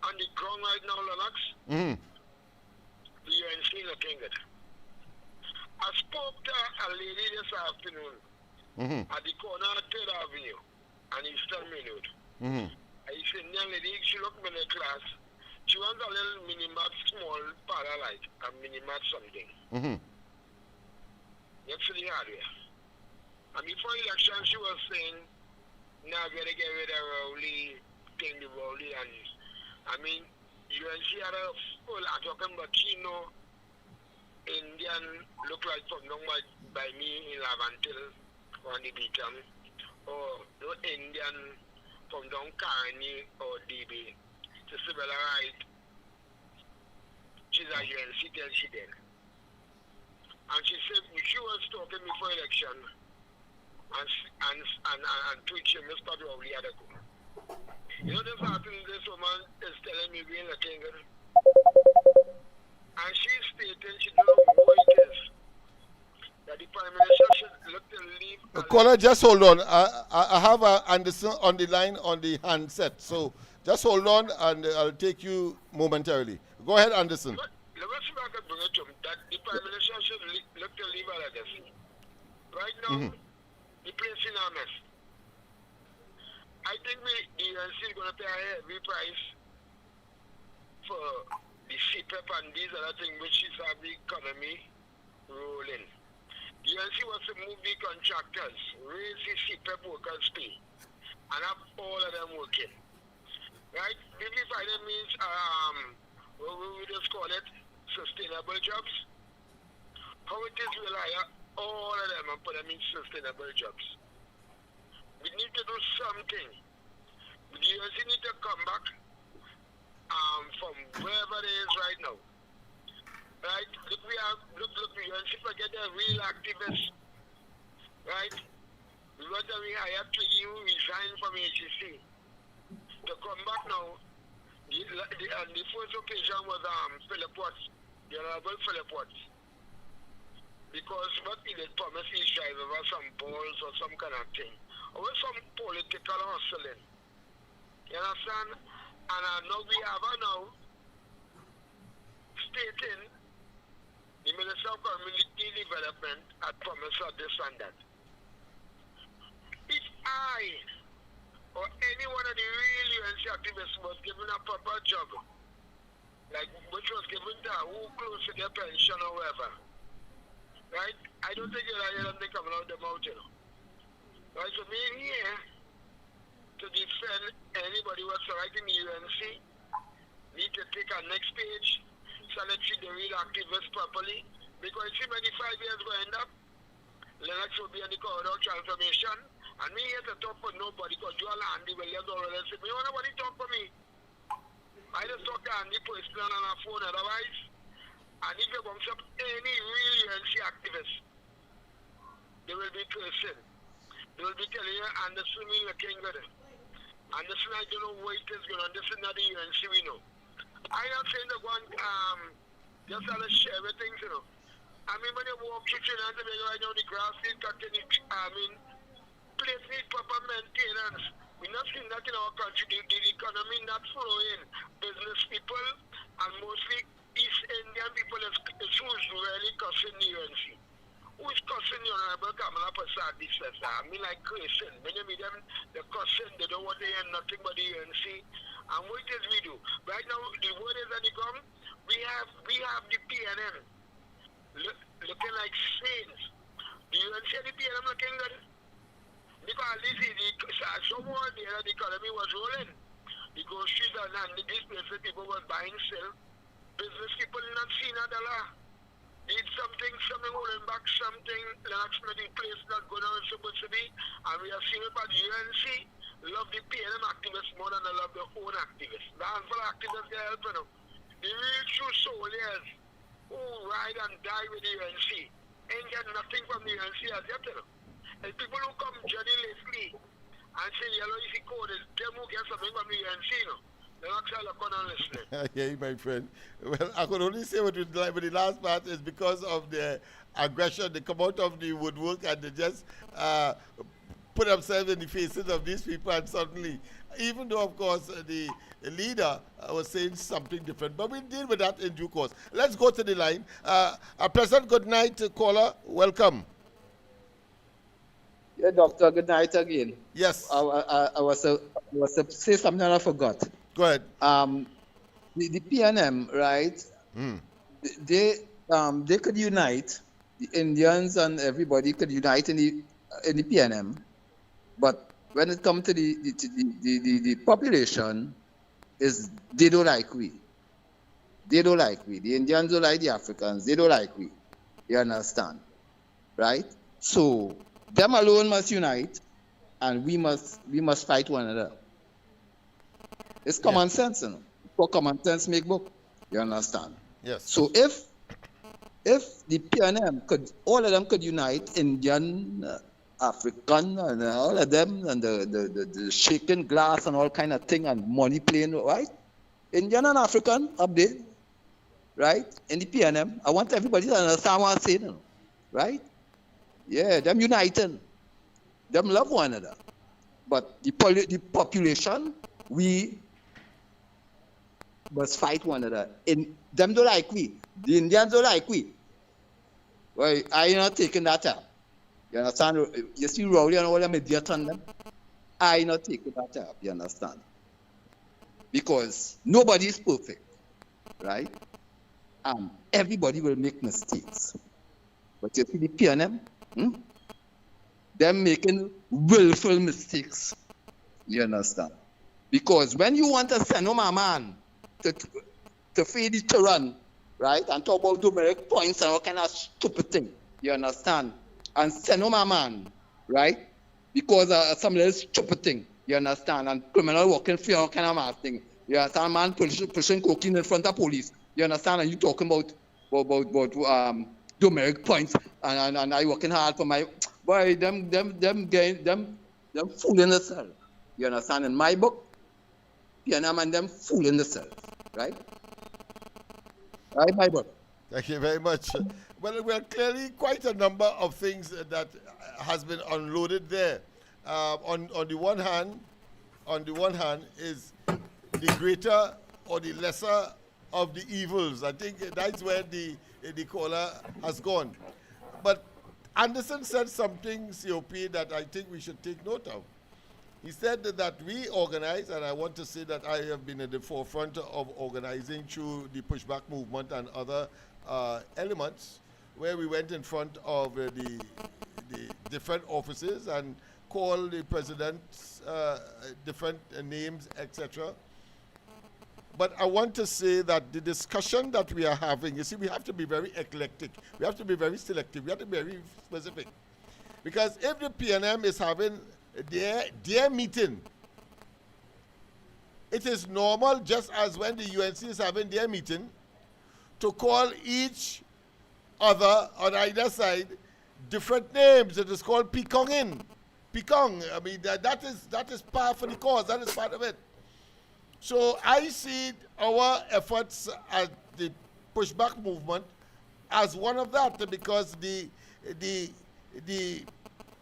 Speaker 9: On the ground right now, Lennox, the UNC looking good. I spoke to a lady this afternoon at the corner of 3rd Avenue and Eastern Main Road. I said, young lady, she looked in the class. She wants a little mini-mat, small paralite, a mini-mat something. Next to the hardware. And before election, she was saying, now we gotta get rid of Rowley, thing the Rowley, and I mean, UNC had a full, I'm talking about Chino, Indian, look like from down by me in Lavantil, on the Beacon, or no Indian from down Carney or DB. To Sibella Wright, she's a UNC till she did. And she said, she was talking before election, and twitching Mr. Rowley had a go. You know, this woman is telling me we're in a king, and she's stating she don't know who it is. That the Prime Minister should look to leave.
Speaker 3: Caller, just hold on. I have Anderson on the line on the handset, so just hold on and I'll take you momentarily. Go ahead, Anderson.
Speaker 9: Let me see if I can bring it to him that the Prime Minister should look to leave a legacy. Right now, the place in a mess. I think the UNC is going to pay a heavy price for the CPEP and these other things which is how the economy rolling. The UNC was to move the contractors, raise the CPEP workers' pay, and have all of them working. Right? Maybe by that means, what we just call it, sustainable jobs. How it is, we'll hire all of them and put them in sustainable jobs. We need to do something. The UNC need to come back from wherever it is right now. Right? Look, we UNC forget the real activists. Right? We want to hire to you resign from AGC. To come back now, The first occasion was Philip Watts, the Honorable Philip Watts. Because what he did promise his driver was some balls or some kind of thing. Or some political hustling. You understand? And now we have now stating the Minister of Community Development had promised her this and that. If I or any one of the real UNC activists was given a proper job, like which was given to who close to their pension or whatever, right? I don't think you'll hear them coming out of the mouth, you know. Right, so being here to defend anybody who's writing the UNC, need to take our next page, select the real activists properly, because see, many 5 years will end up, Lennox will be in the corridor transformation, and me here to talk for nobody, because you all Andy will let go and say, me want nobody talk for me. I just talk to Andy personal on our phone otherwise, and if you bumps up any real UNC activist, they will be cursing. They will be telling you, Anderson, you're king with it. Anderson, I don't know what it is going on. This is not the UNC we know. I'm not saying that one, just have to share everything, you know. I mean, when you walk kitchen and the right now, the grass is cutting it, I mean, place need proper maintenance. We're not seeing that in our country. The economy not flowing. Business people and mostly East Indian people is who's really cussing the UNC. Who's cussing the Honorable Kamala Prasad this year? I mean, like cursing. When you meet them, they're cussing. They don't want to hear nothing but the UNC. And what is we do? Right now, the word is that we have the PNM looking like saints. The UNC and the PNM looking good. Because this is someone there, the economy was rolling. The groceries and these places, people were buying, sell. Business people not seeing a dollar. Need something holding back something. Lennox the place not going on supposed to be. And we are seeing about the UNC love the PNM activists more than they love their own activists. The handful of activists they help them. The real true soldiers who ride and die with the UNC ain't get nothing from the UNC as yet, you know. And people who come journey lately and say yellow easy code is them who get something from the UNC, you know.
Speaker 3: Yeah, my friend. Well, I could only say what you'd like, but the last part is because of the aggression. They come out of the woodwork and they just put themselves in the faces of these people, and suddenly, even though, of course, the leader was saying something different, but we'll deal with that in due course. Let's go to the line. A pleasant good night, caller. Welcome.
Speaker 8: Yeah, doctor, good night again.
Speaker 3: Yes.
Speaker 8: I was to say something and I forgot.
Speaker 3: Go ahead.
Speaker 8: The PNM, right? They could unite. The Indians and everybody could unite in the PNM, but when it comes to the population, they don't like we. They don't like we. The Indians don't like the Africans. They don't like we. You understand, right? So them alone must unite, and we must fight one another. It's common sense, you know. For common sense make book. You understand?
Speaker 3: Yes.
Speaker 8: So if the PNM all of them could unite, Indian, African, and all of them, and the shaking glass and all kind of thing, and money playing, right? Indian and African up there, right? In the PNM, I want everybody to understand what I'm saying, you know, right? Yeah, them uniting, them love one another, but the population, we must fight one another. Them don't like we. The Indians don't like we. Well, I ain't not taking that up. You understand? You see Rowley and all them idiot on them? I ain't not taking that up. You understand? Because nobody is perfect, right? Everybody will make mistakes. But you see the PNM, they're making willful mistakes. You understand? Because when you want to send home a man to feed the children, right, and talk about numeric points and all kind of stupid thing, you understand? And send home a man, right, because some little stupid thing, you understand? And criminal walking free, all kind of mad thing. You understand? Man pushing cocaine in front of police, you understand? And you talking about numeric points, and I working hard for my boy. Them fooling themselves. You understand? In my book, PNM and them fooling themselves, right? Right, my brother?
Speaker 3: Thank you very much. Well, clearly quite a number of things that has been unloaded there. On the one hand, is the greater or the lesser of the evils. I think that's where the caller has gone. But Anderson said something, COP, that I think we should take note of. He said that we organize, and I want to say that I have been at the forefront of organizing through the pushback movement and other elements, where we went in front of the different offices and called the president's different names, etc. But I want to say that the discussion that we are having, you see, we have to be very eclectic. We have to be very selective. We have to be very specific. Because if the PNM is having their meeting, it is normal, just as when the UNC is having their meeting, to call each other on either side different names. It is called Pekonging. Pekong. I mean, that is part for the cause. That is part of it. So I see our efforts at the pushback movement as one of that, because the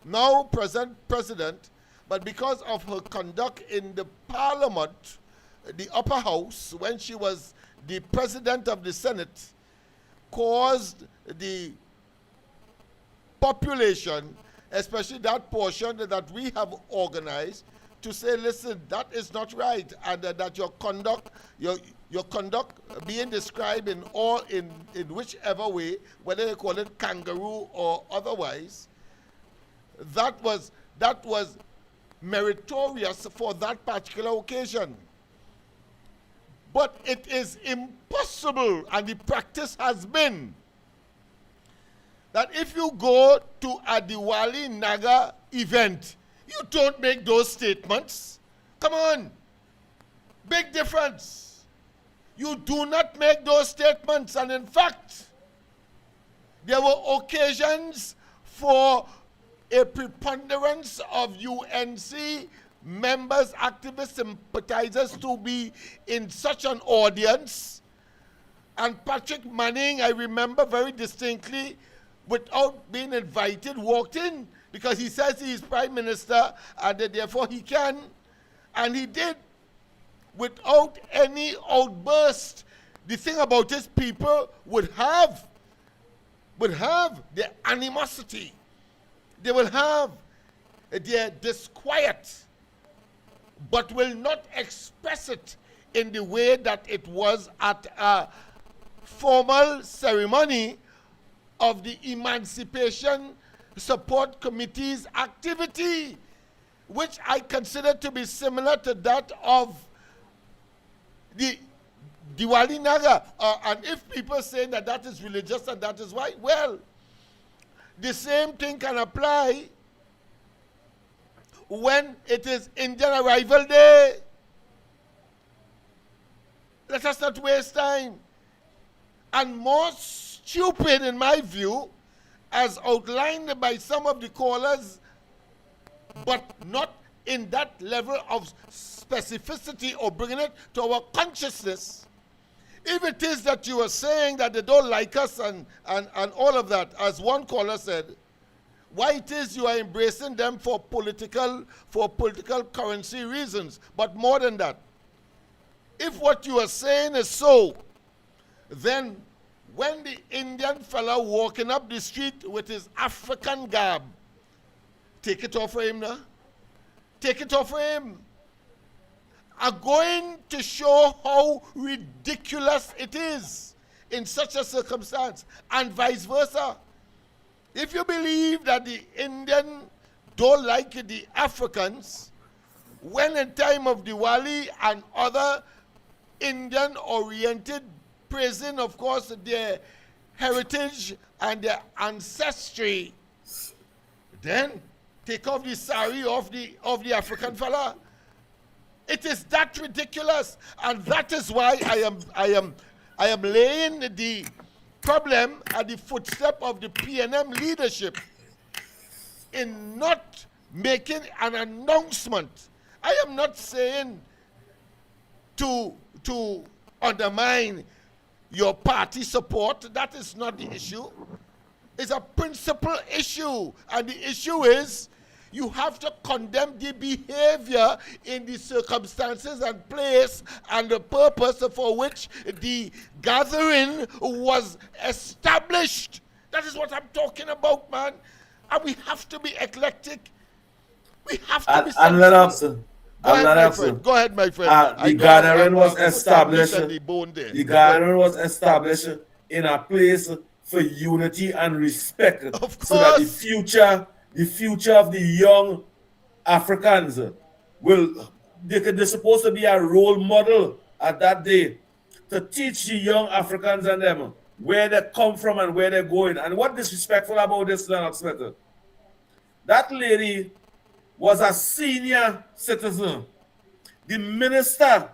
Speaker 3: now present president, but because of her conduct in the parliament, the upper house, when she was the president of the Senate, caused the population, especially that portion that we have organized, to say, listen, that is not right, and that your conduct being described in whichever way, whether you call it kangaroo or otherwise, that was meritorious for that particular occasion. But it is impossible, and the practice has been, that if you go to a Diwali Naga event, you don't make those statements. Come on. Big difference. You do not make those statements. And in fact, there were occasions for a preponderance of UNC members, activists, sympathizers to be in such an audience. And Patrick Manning, I remember very distinctly, without being invited, walked in, because he says he is prime minister and that therefore he can. And he did, without any outburst. The thing about this, people would have their animosity. They will have their disquiet, but will not express it in the way that it was at a formal ceremony of the Emancipation Support Committee's activity, which I consider to be similar to that of the Diwali Naga. And if people say that that is religious and that is why, well, the same thing can apply when it is Indian Arrival Day. Let us not waste time. And more stupid, in my view, as outlined by some of the callers, but not in that level of specificity or bringing it to our consciousness. If it is that you are saying that they don't like us and all of that, as one caller said, why it is you are embracing them for political currency reasons. But more than that, if what you are saying is so, then when the Indian fella walking up the street with his African garb, take it off for him now. Take it off for him. Are going to show how ridiculous it is in such a circumstance, and vice versa. If you believe that the Indian don't like the Africans, when in time of Diwali and other Indian-oriented praising, of course, their heritage and their ancestry, then take off the sari of the African fella. It is that ridiculous, and that is why I am laying the problem at the footstep of the PNM leadership in not making an announcement. I am not saying to undermine your party support. That is not the issue. It's a principal issue. And the issue is you have to condemn the behavior in the circumstances and place and the purpose for which the gathering was established. That is what I'm talking about, man. And we have to be eclectic. We have to be
Speaker 2: Lennox,
Speaker 3: Go ahead, my friend.
Speaker 2: The gathering was established.
Speaker 3: The
Speaker 2: gathering was established in a place for unity and respect, so that the future of the young Africans they're supposed to be a role model at that day to teach the young Africans and them where they come from and where they're going. And what disrespectful about this, Lennox Smith? That lady was a senior citizen. The minister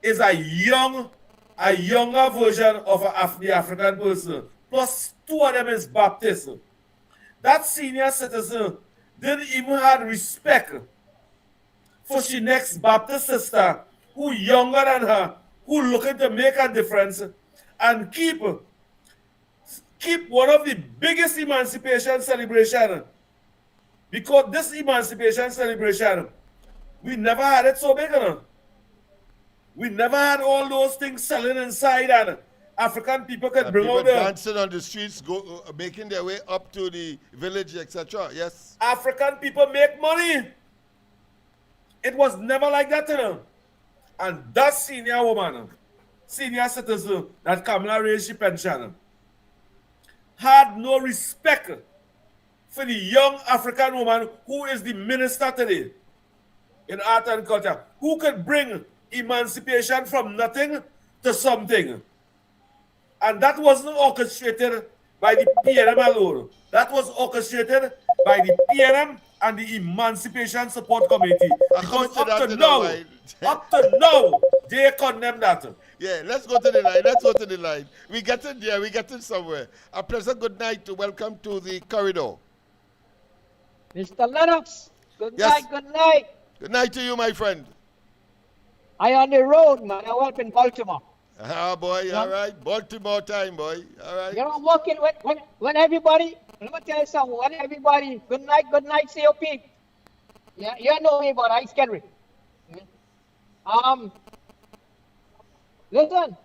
Speaker 2: is a younger version of the African person. Plus 2 of them is Baptist. That senior citizen didn't even have respect for she next Baptist sister who younger than her, who looking to make a difference and keep one of the biggest emancipation celebration. Because this emancipation celebration, we never had it so big enough. We never had all those things selling inside and African people could bring out their
Speaker 3: dancing on the streets, making their way up to the village, etc. Yes.
Speaker 2: African people make money. It was never like that, you know. And that senior woman, senior citizen that Kamala raised she pension, had no respect for the young African woman who is the minister today in art and culture, who could bring emancipation from nothing to something. And that wasn't orchestrated by the PNM alone. That was orchestrated by the PNM and the Emancipation Support Committee. Because up to now, they condemn that.
Speaker 3: Yeah, let's go to the line. We getting there. We getting somewhere. A pleasant good night. Welcome to the corridor.
Speaker 10: Mr. Lennox, good night.
Speaker 3: Good night to you, my friend.
Speaker 10: I on the road, man. I work in Baltimore.
Speaker 3: Ah, boy, all right. Baltimore time, boy. All right.
Speaker 10: You know, working when everybody, let me tell you something. When everybody, good night, COP. Yeah, you know me, but I scary. Listen.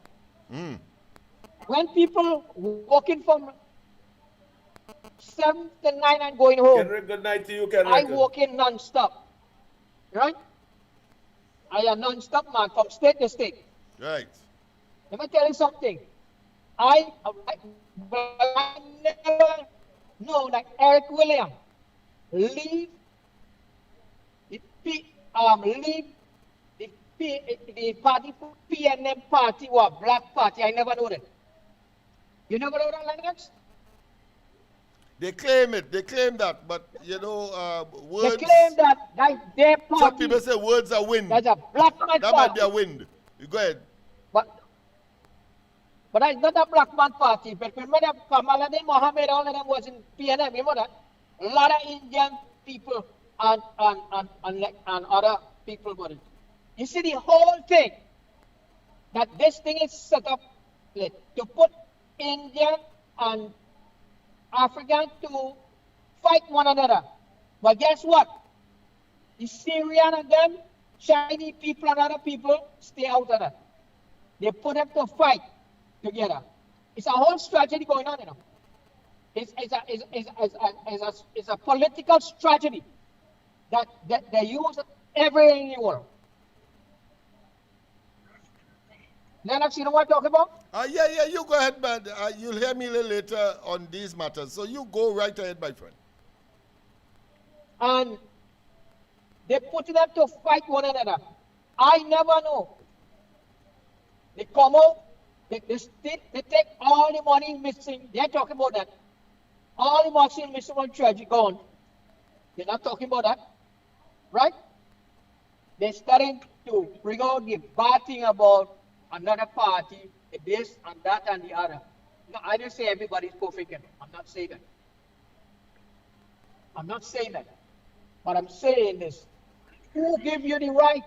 Speaker 10: When people walking from 7 to 9 and going home,
Speaker 2: Kendrick, good night to you, Kendrick.
Speaker 10: I walking non-stop. Right? I am non-stop, man, from state to state.
Speaker 3: Right.
Speaker 10: Let me tell you something. I never know that Eric Williams leave the party, PNM party or black party. I never know that. You never know that, Lennox?
Speaker 3: They claim it. They claim that, but you know, words.
Speaker 10: They claim that their party.
Speaker 3: Some people say words are wind.
Speaker 10: That's a black man
Speaker 3: that
Speaker 10: party.
Speaker 3: might be a wind. You go ahead.
Speaker 10: But it's not a black man party. But remember, Kamala, Mohammed, all of them was in PNM. Remember that? A lot of Indian people and other people were it. You see the whole thing, that this thing is set up to put Indian and African to fight one another. But guess what? The Syrian and them, Chinese people and other people stay out of that. They put them to fight together. It's a whole strategy going on, you know. It's a political strategy that they use everywhere in the world. Lennox, you know what I'm talking about?
Speaker 3: Yeah, you go ahead, man. You'll hear me a little later on these matters. So you go right ahead, my friend.
Speaker 10: And they put them to fight one another. I never know. They come out, they take all the money missing. They're talking about that. All the money missing on treasury gone. They're not talking about that. Right? They're starting to bring out the bad thing about another party, this and that and the other. No, I didn't say everybody's perfect. I'm not saying that. I'm not saying that. But I'm saying this. Who give you the right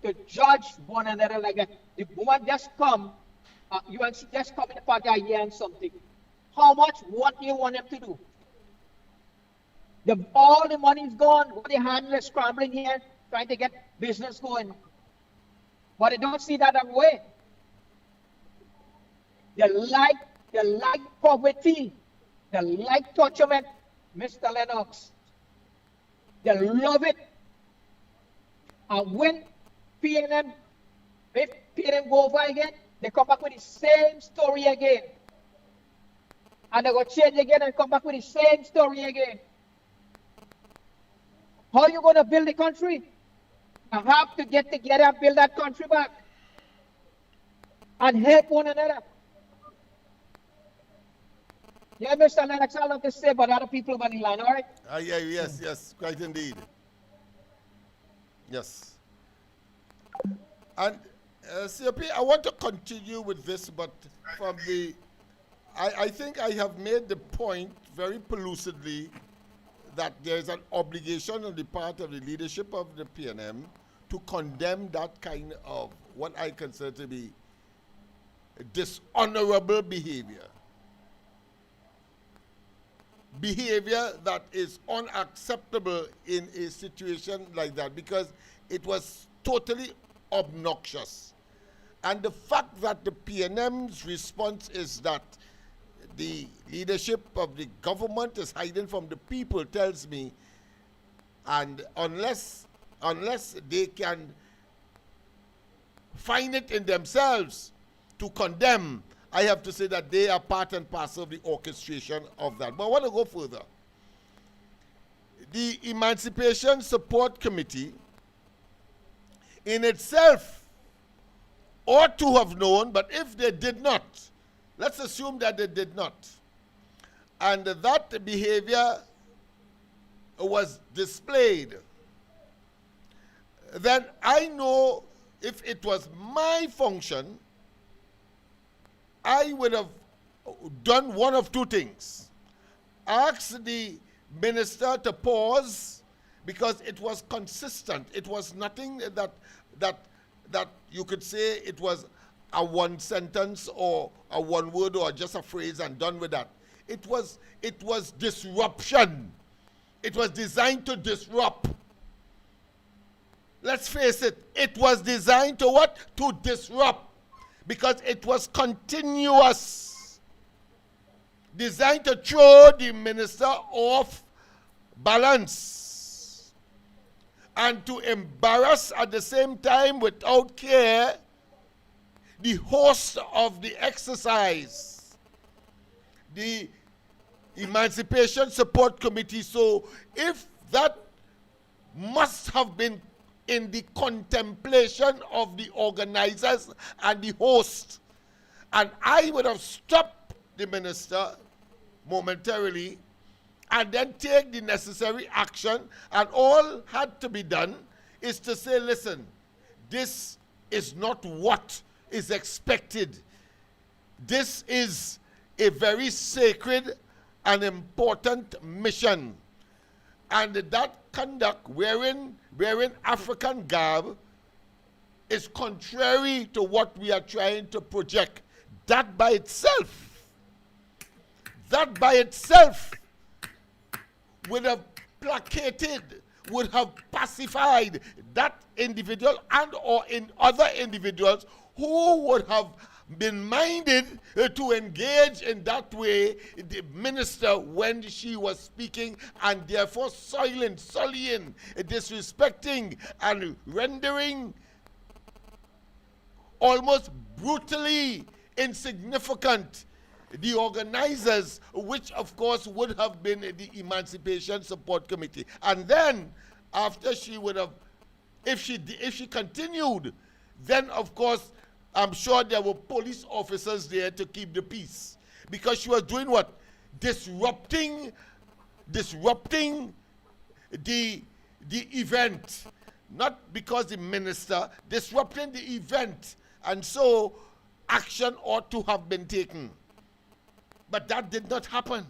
Speaker 10: to judge one another like that. The woman just come, UNC just come in the party and something. How much? What do you want them to do? All the money is gone. What the handlers scrambling here, trying to get business going. But they don't see that way. They like poverty. They like torturement, Mr. Lennox. They love it. And when PNM, if PNM go over again, they come back with the same story again. And they go change again and come back with the same story again. How are you going to build the country? You have to get together and build that country back. And help one another. Yeah, Mr. Lennox, I love to say about other people on the line, all right?
Speaker 3: Yeah, yes, quite indeed. Yes. And COP, I want to continue with this, but from the, I think I have made the point very pellucidly that there is an obligation on the part of the leadership of the PNM to condemn that kind of what I consider to be dishonorable behavior. Behavior that is unacceptable in a situation like that because it was totally obnoxious. And the fact that the PNM's response is that the leadership of the government is hiding from the people tells me, and unless they can find it in themselves to condemn, I have to say that they are part and parcel of the orchestration of that. But I want to go further. The Emancipation Support Committee in itself ought to have known, but if they did not, let's assume that they did not, and that behavior was displayed, then I know if it was my function, I would have done one of two things. Ask the minister to pause because it was consistent. It was nothing that you could say it was a one sentence or a one word or just a phrase and done with that. It was disruption. It was designed to disrupt. Let's face it, it was designed to what? To disrupt. Because it was continuous. Designed to throw the minister off balance. And to embarrass at the same time without care the host of the exercise. The Emancipation Support Committee. So if that must have been in the contemplation of the organizers and the host, and I would have stopped the minister momentarily and then take the necessary action, and all had to be done is to say, listen, this is not what is expected. This is a very sacred and important mission. And that conduct wearing African garb is contrary to what we are trying to project. That by itself would have placated, would have pacified that individual and or in other individuals who would have been minded to engage in that way the minister when she was speaking, and therefore sullying, disrespecting, and rendering almost brutally insignificant the organizers, which of course would have been the Emancipation Support Committee. And then after she would have, if she continued, then of course I'm sure there were police officers there to keep the peace, because she was doing what? Disrupting the event, not because the minister, disrupting the event, and so action ought to have been taken. But that did not happen.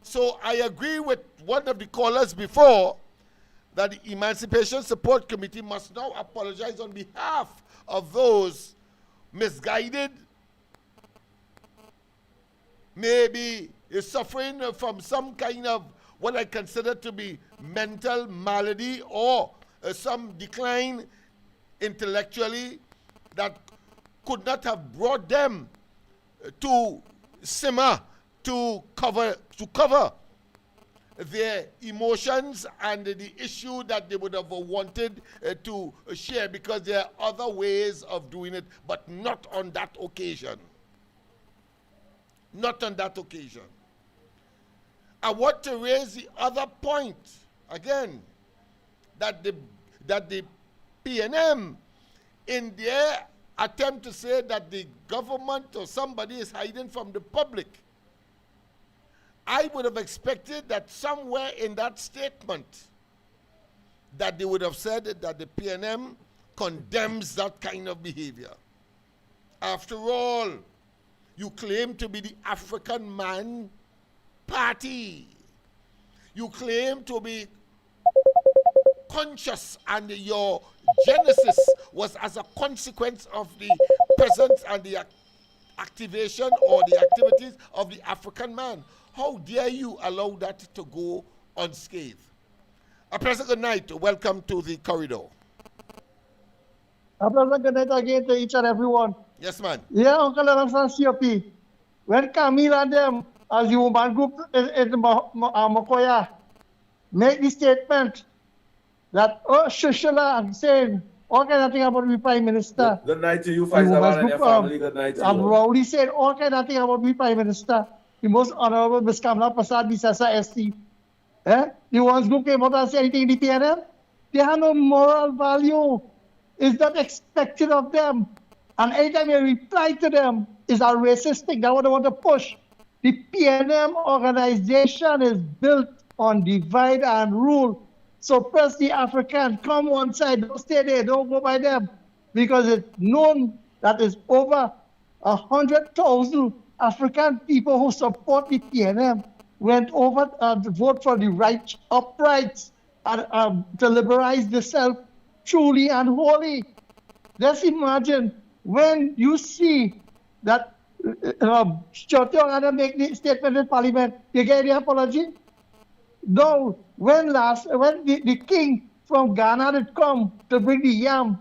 Speaker 3: So I agree with one of the callers before that the Emancipation Support Committee must now apologize on behalf of those misguided, maybe is suffering from some kind of what I consider to be mental malady or some decline intellectually that could not have brought them to simmer, to cover their emotions and the issue that they would have wanted to share, because there are other ways of doing it, but not on that occasion. Not on that occasion. I want to raise the other point again, that the PNM, in their attempt to say that the government or somebody is hiding from the public, I would have expected that somewhere in that statement that they would have said that the PNM condemns that kind of behavior. After all, you claim to be the African Man Party. You claim to be conscious, and your genesis was as a consequence of the presence and the activation or the activities of the African man. How dare you allow that to go unscathed? A pleasant good night. Welcome to the corridor.
Speaker 5: A pleasant good night again to each and everyone.
Speaker 3: Yes, man.
Speaker 5: Yeah, Uncle Lennox and COP. When Camille and them, as the woman group in Mokoya, make the statement that, Shushula, and saying all kind of things about the Prime Minister.
Speaker 2: Good night to you, Faisal, and your family. Good night to you.
Speaker 5: And Rowley said all kind of things about the Prime Minister. The most honorable Ms. Kamala Prasad, Bisasa ST. The ones who came out and said anything in the PNM, they have no moral value. It's not expected of them. And anytime you reply to them, is a racist thing. That's what they want to push. The PNM organization is built on divide and rule. So press the African, come one side, don't stay there, don't go by them. Because it's known that it's over 100,000 African people who support the PNM went over to vote for the right uprights and to liberalize themselves truly and wholly. Just imagine when you see that Chotong make the statement in Parliament, you get the apology? No, when the king from Ghana had come to bring the yam,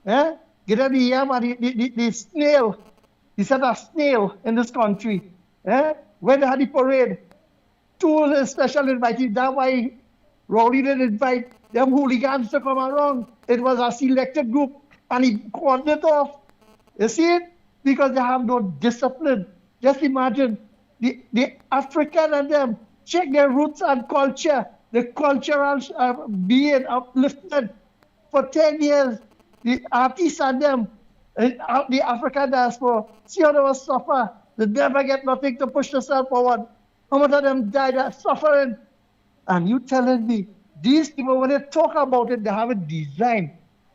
Speaker 5: get the yam and the snail, he said a snail in this country. When they had the parade, two special invitees, that's why Rowley didn't invite them hooligans to come around. It was a selected group, and he called it off. You see it? Because they have no discipline. Just imagine the African and them check their roots and culture, the cultural being uplifted for 10 years. The artists and them, the African diaspora, see how they will suffer. They never get nothing to push themselves forward. How much of them died suffering? And you telling me, these people, when they talk about it, they have it designed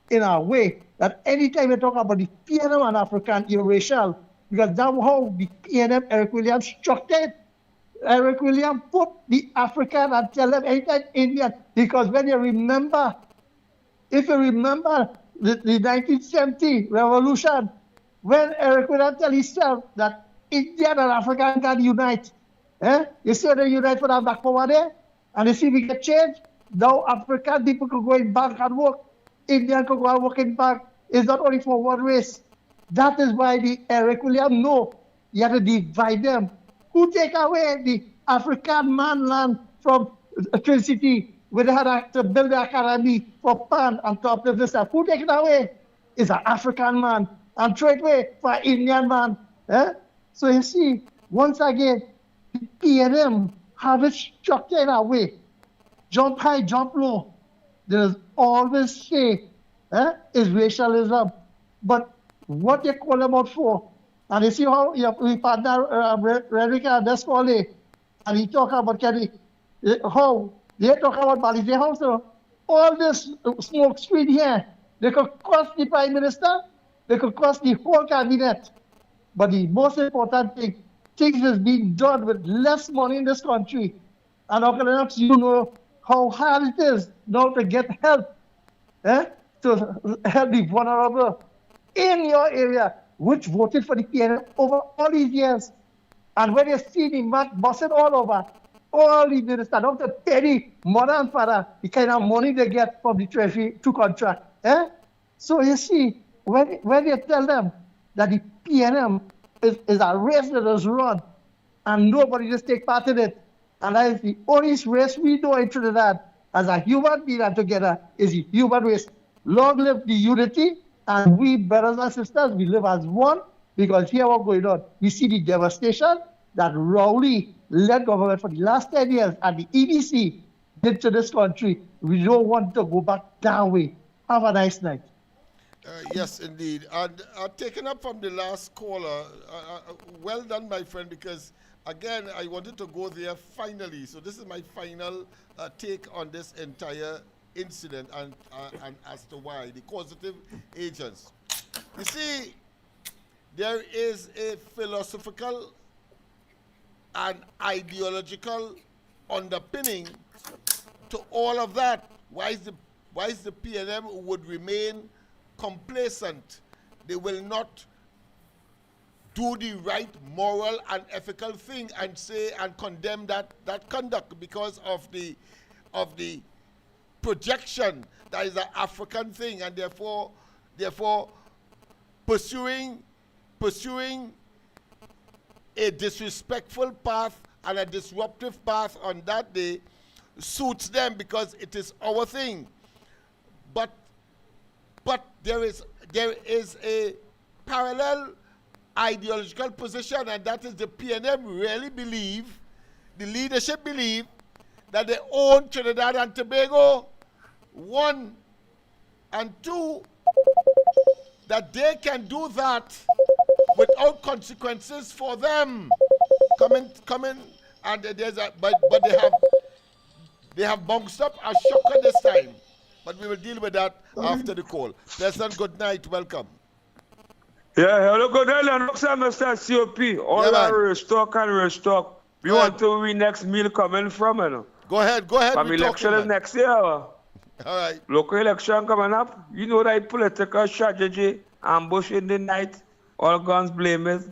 Speaker 5: in a way that anytime they talk about the PNM and African racial, because that's how the PNM, Eric Williams structured. Eric Williams put the African and tell them anytime Indian, because when you remember, if you remember the 1970 revolution, when Eric Williams tell himself that Indian and African can unite, you see they unite for that back forward there, and you see we get change. Now African people could go in back and work. Indian could go and work in back. It's not only for one race. That is why the Eric Williams know you have to divide them. Who take away the African man land from Trinity, where they had to build the academy for PAN and to uplift this stuff? Who take it away? Is an African man, and throw it away for an Indian man. So you see, once again, the PNM have it structured in a way. Jump high, jump low. There's always say is racialism. But what they call them out for, and you see how we partner Redrick Descole, and he talk about how they talk about Balize House. All this smoke screen here, they could cost the Prime Minister, they could cost the whole cabinet. But the most important thing, things is being done with less money in this country. And Uncle Lennox, you know, how hard it is now to get help, eh, to help the vulnerable in your area, which voted for the PNM over all these years. And when you see the man bossing all over, all the ministers don't have to pay the mother and father the kind of money they get from the treasury to contract. Eh? So you see, when you tell them that the PNM is a race that is run and nobody just take part in it, and that is the only race we know in Trinidad as a human being and together is the human race. Long live the unity, and we brothers and sisters, we live as one, because here what's going on. We see the devastation that Rowley-led government for the last 10 years and the EDC did to this country. We don't want to go back that way. Have a nice night.
Speaker 3: Yes, indeed. And taken up from the last caller, well done, my friend, because, again, I wanted to go there finally. So this is my final take on this entire incident and as to why, the causative agents. You see, there is a philosophical and ideological underpinning to all of that. Why is the PNM would remain complacent? They will not do the right moral and ethical thing and say and condemn that conduct because of the projection that is an African thing, and therefore pursuing a disrespectful path and a disruptive path on that day suits them because it is our thing. But there is a parallel ideological position, and that is the PNM really believe, the leadership believe, that they own Trinidad and Tobago, one, and two, that they can do that without consequences for them. Coming, and but they have bounced up a shocker this time. But we will deal with that after the call. Pleasant good night, welcome.
Speaker 4: Yeah, hello, good night, Lennox, Mr. COP. All our restock and restock. We want to win next meal coming from, you know.
Speaker 3: Go ahead.
Speaker 4: Election is next year.
Speaker 3: All right.
Speaker 4: Local election coming up. You know that political strategy, ambush in the night, all guns blamed.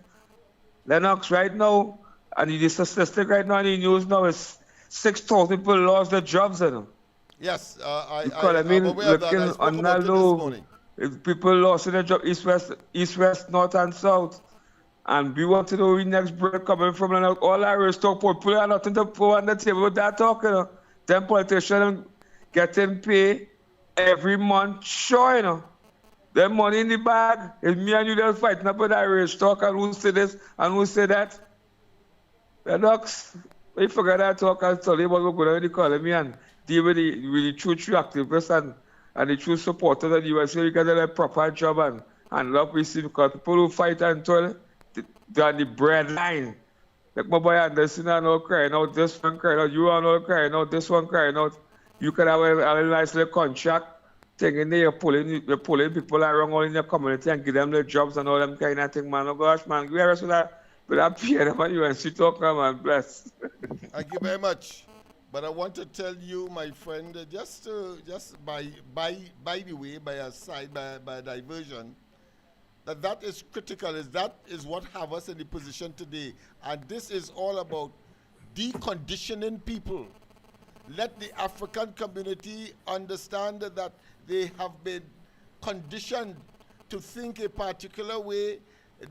Speaker 4: Lennox right now, and the statistic right now in the news now is 6,000 people lost their jobs, you know.
Speaker 3: Yes, I'm
Speaker 4: aware of that. I spoke about it this morning. People lost their job, east, west, north, and south. And we want to know the next break coming from all our restock people are nothing to put on the table with that talk, you know. Them politicians getting paid every month, sure, you know. Them money in the bag, it's me and you just fighting up with that restock and who say this and who say that. Lennox, we forget that talk and study about what's going on in the economy and deal with the true activists and the true supporters of the USA. We get a proper job and love we see, because people who fight and toil, they're on the bread line. Like my boy Anderson and all crying out, this one crying out, you and all crying out, this one crying out. You can have a nice little contract thing in there, you're pulling people around all in your community and give them the jobs and all them kind of thing, man. Oh gosh, man, give us with that PNM and UNC talk, man, bless.
Speaker 3: Thank you very much. But I want to tell you, my friend, just by the way, by a side, by a diversion, that is critical. That is what have us in the position today. And this is all about deconditioning people. Let the African community understand that they have been conditioned to think a particular way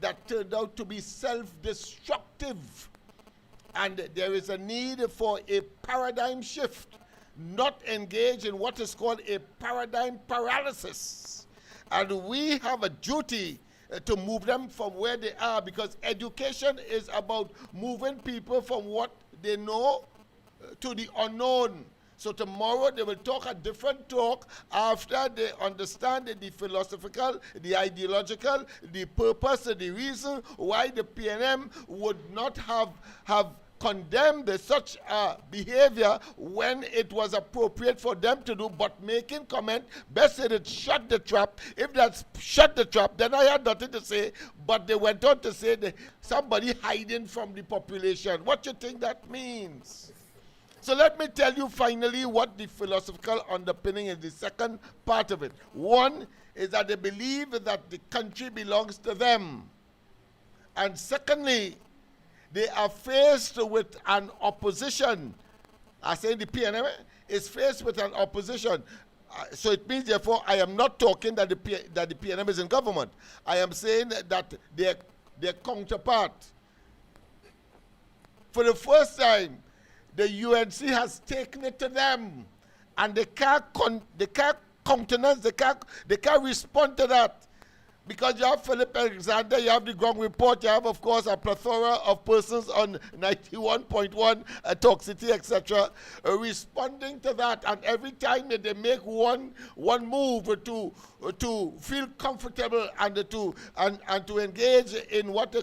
Speaker 3: that turned out to be self-destructive. And there is a need for a paradigm shift, not engage in what is called a paradigm paralysis. And we have a duty to move them from where they are, because education is about moving people from what they know to the unknown. So tomorrow they will talk a different talk after they understand the philosophical, the ideological, the purpose, the reason why the PNM would not have condemned such behavior when it was appropriate for them to do, but making comment, best said it shut the trap. If that's shut the trap, then I had nothing to say, but they went on to say that somebody hiding from the population. What do you think that means? So let me tell you finally what the philosophical underpinning is, the second part of it. One is that they believe that the country belongs to them. And secondly, they are faced with an opposition. I say the PNM is faced with an opposition. So it means, therefore, I am not talking that the PNM is in government. I am saying that their counterpart. For the first time, the UNC has taken it to them, and they can't countenance, they can't respond to that. Because you have Philip Alexander, you have the ground report, you have, of course, a plethora of persons on 91.1, toxicity, etc., responding to that. And every time that they make one move to feel comfortable and to engage in what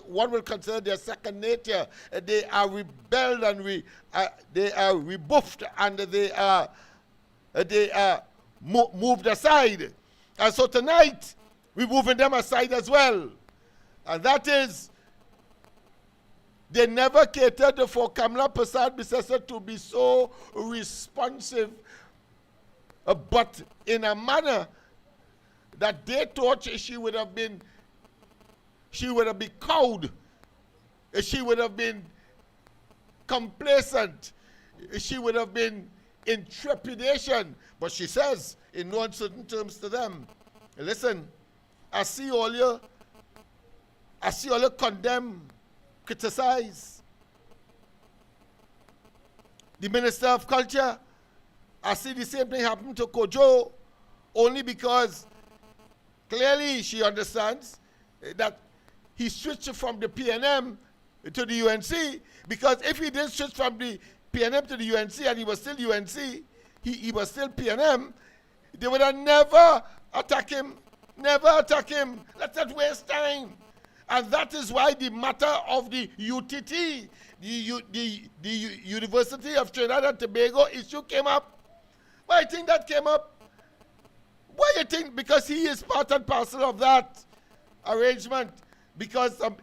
Speaker 3: one will consider their second nature, they are rebelled and they are rebuffed and they are moved aside. And so tonight, we're moving them aside as well. And that is, they never catered for Kamala Persad-Bissessar to be so responsive, but in a manner that they thought she would have been cowed, she would have been complacent, she would have been in trepidation. But she says, in no uncertain terms to them, listen, I see all you condemn, criticize. The Minister of Culture, I see the same thing happen to Kojo, only because clearly she understands that he switched from the PNM to the UNC, because if he didn't switch from the PNM to the UNC and he was still UNC, he was still PNM, they would have never attacked him. Never attack him. Let's not waste time. And that is why the matter of the UTT, the University of Trinidad and Tobago issue came up. Why you think that came up? Why you think? Because he is part and parcel of that arrangement. Because some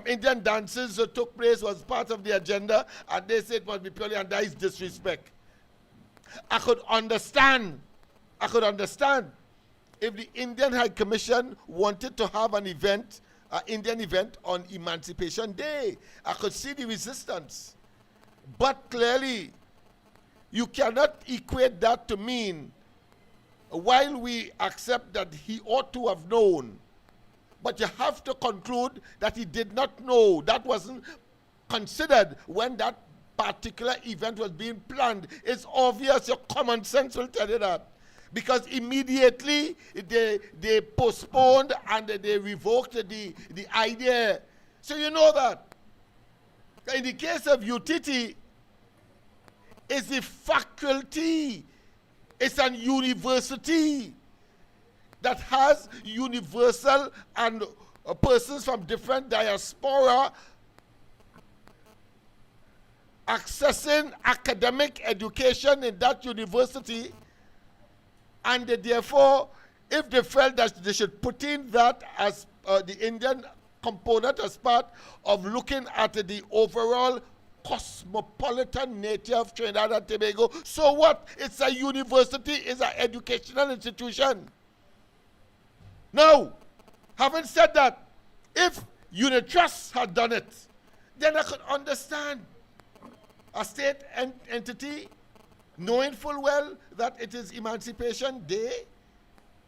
Speaker 3: Indian dances that took place was part of the agenda, and they said it must be purely under his disrespect. I could understand if the Indian High Commission wanted to have an event, an Indian event on Emancipation Day. I could see the resistance. But clearly, you cannot equate that to mean, while we accept that he ought to have known, but you have to conclude that he did not know. That wasn't considered when that particular event was being planned. It's obvious, your common sense will tell you that. Because immediately they postponed and they revoked the idea. So you know that. In the case of UTT, it's a faculty, it's an university that has universal and persons from different diaspora accessing academic education in that university. And therefore, if they felt that they should put in that as the Indian component as part of looking at the overall cosmopolitan nature of Trinidad and Tobago, so what? It's a university, it's an educational institution. Now, having said that, if Unitrust had done it, then I could understand a state entity knowing full well that it is Emancipation Day,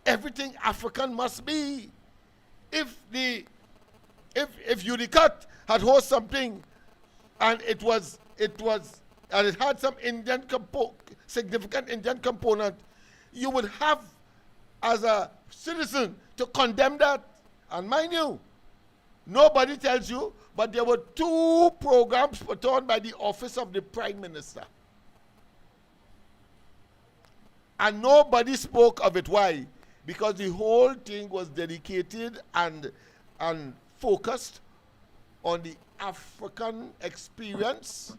Speaker 3: everything African must be. If Unicut had hosted something and it had some significant Indian component, you would have, as a citizen, to condemn that. And mind you, nobody tells you, but there were 2 programs put on by the Office of the Prime Minister. And nobody spoke of it. Why? Because the whole thing was dedicated and focused on the African experience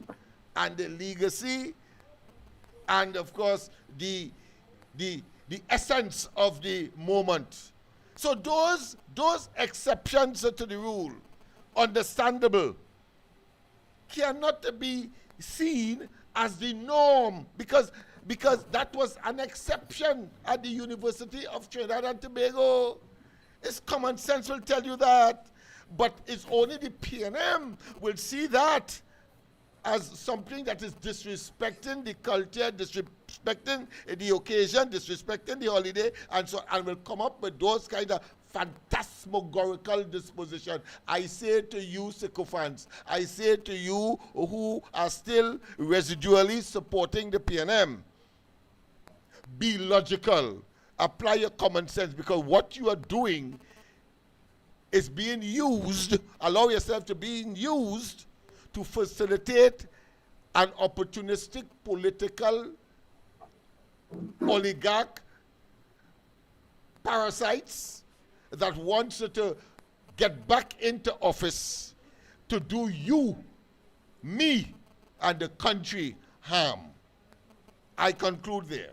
Speaker 3: and the legacy and, of course, the essence of the moment. So those exceptions to the rule, understandable, cannot be seen as the norm because that was an exception at the University of Trinidad and Tobago. It's common sense will tell you that. But it's only the PNM will see that as something that is disrespecting the culture, disrespecting the occasion, disrespecting the holiday, and will come up with those kind of phantasmagorical disposition. I say to you, sycophants, I say to you who are still residually supporting the PNM, be logical, apply your common sense, because what you are doing is being used, allow yourself to be used to facilitate an opportunistic political oligarch parasites that wants to get back into office to do you, me, and the country harm. I conclude there.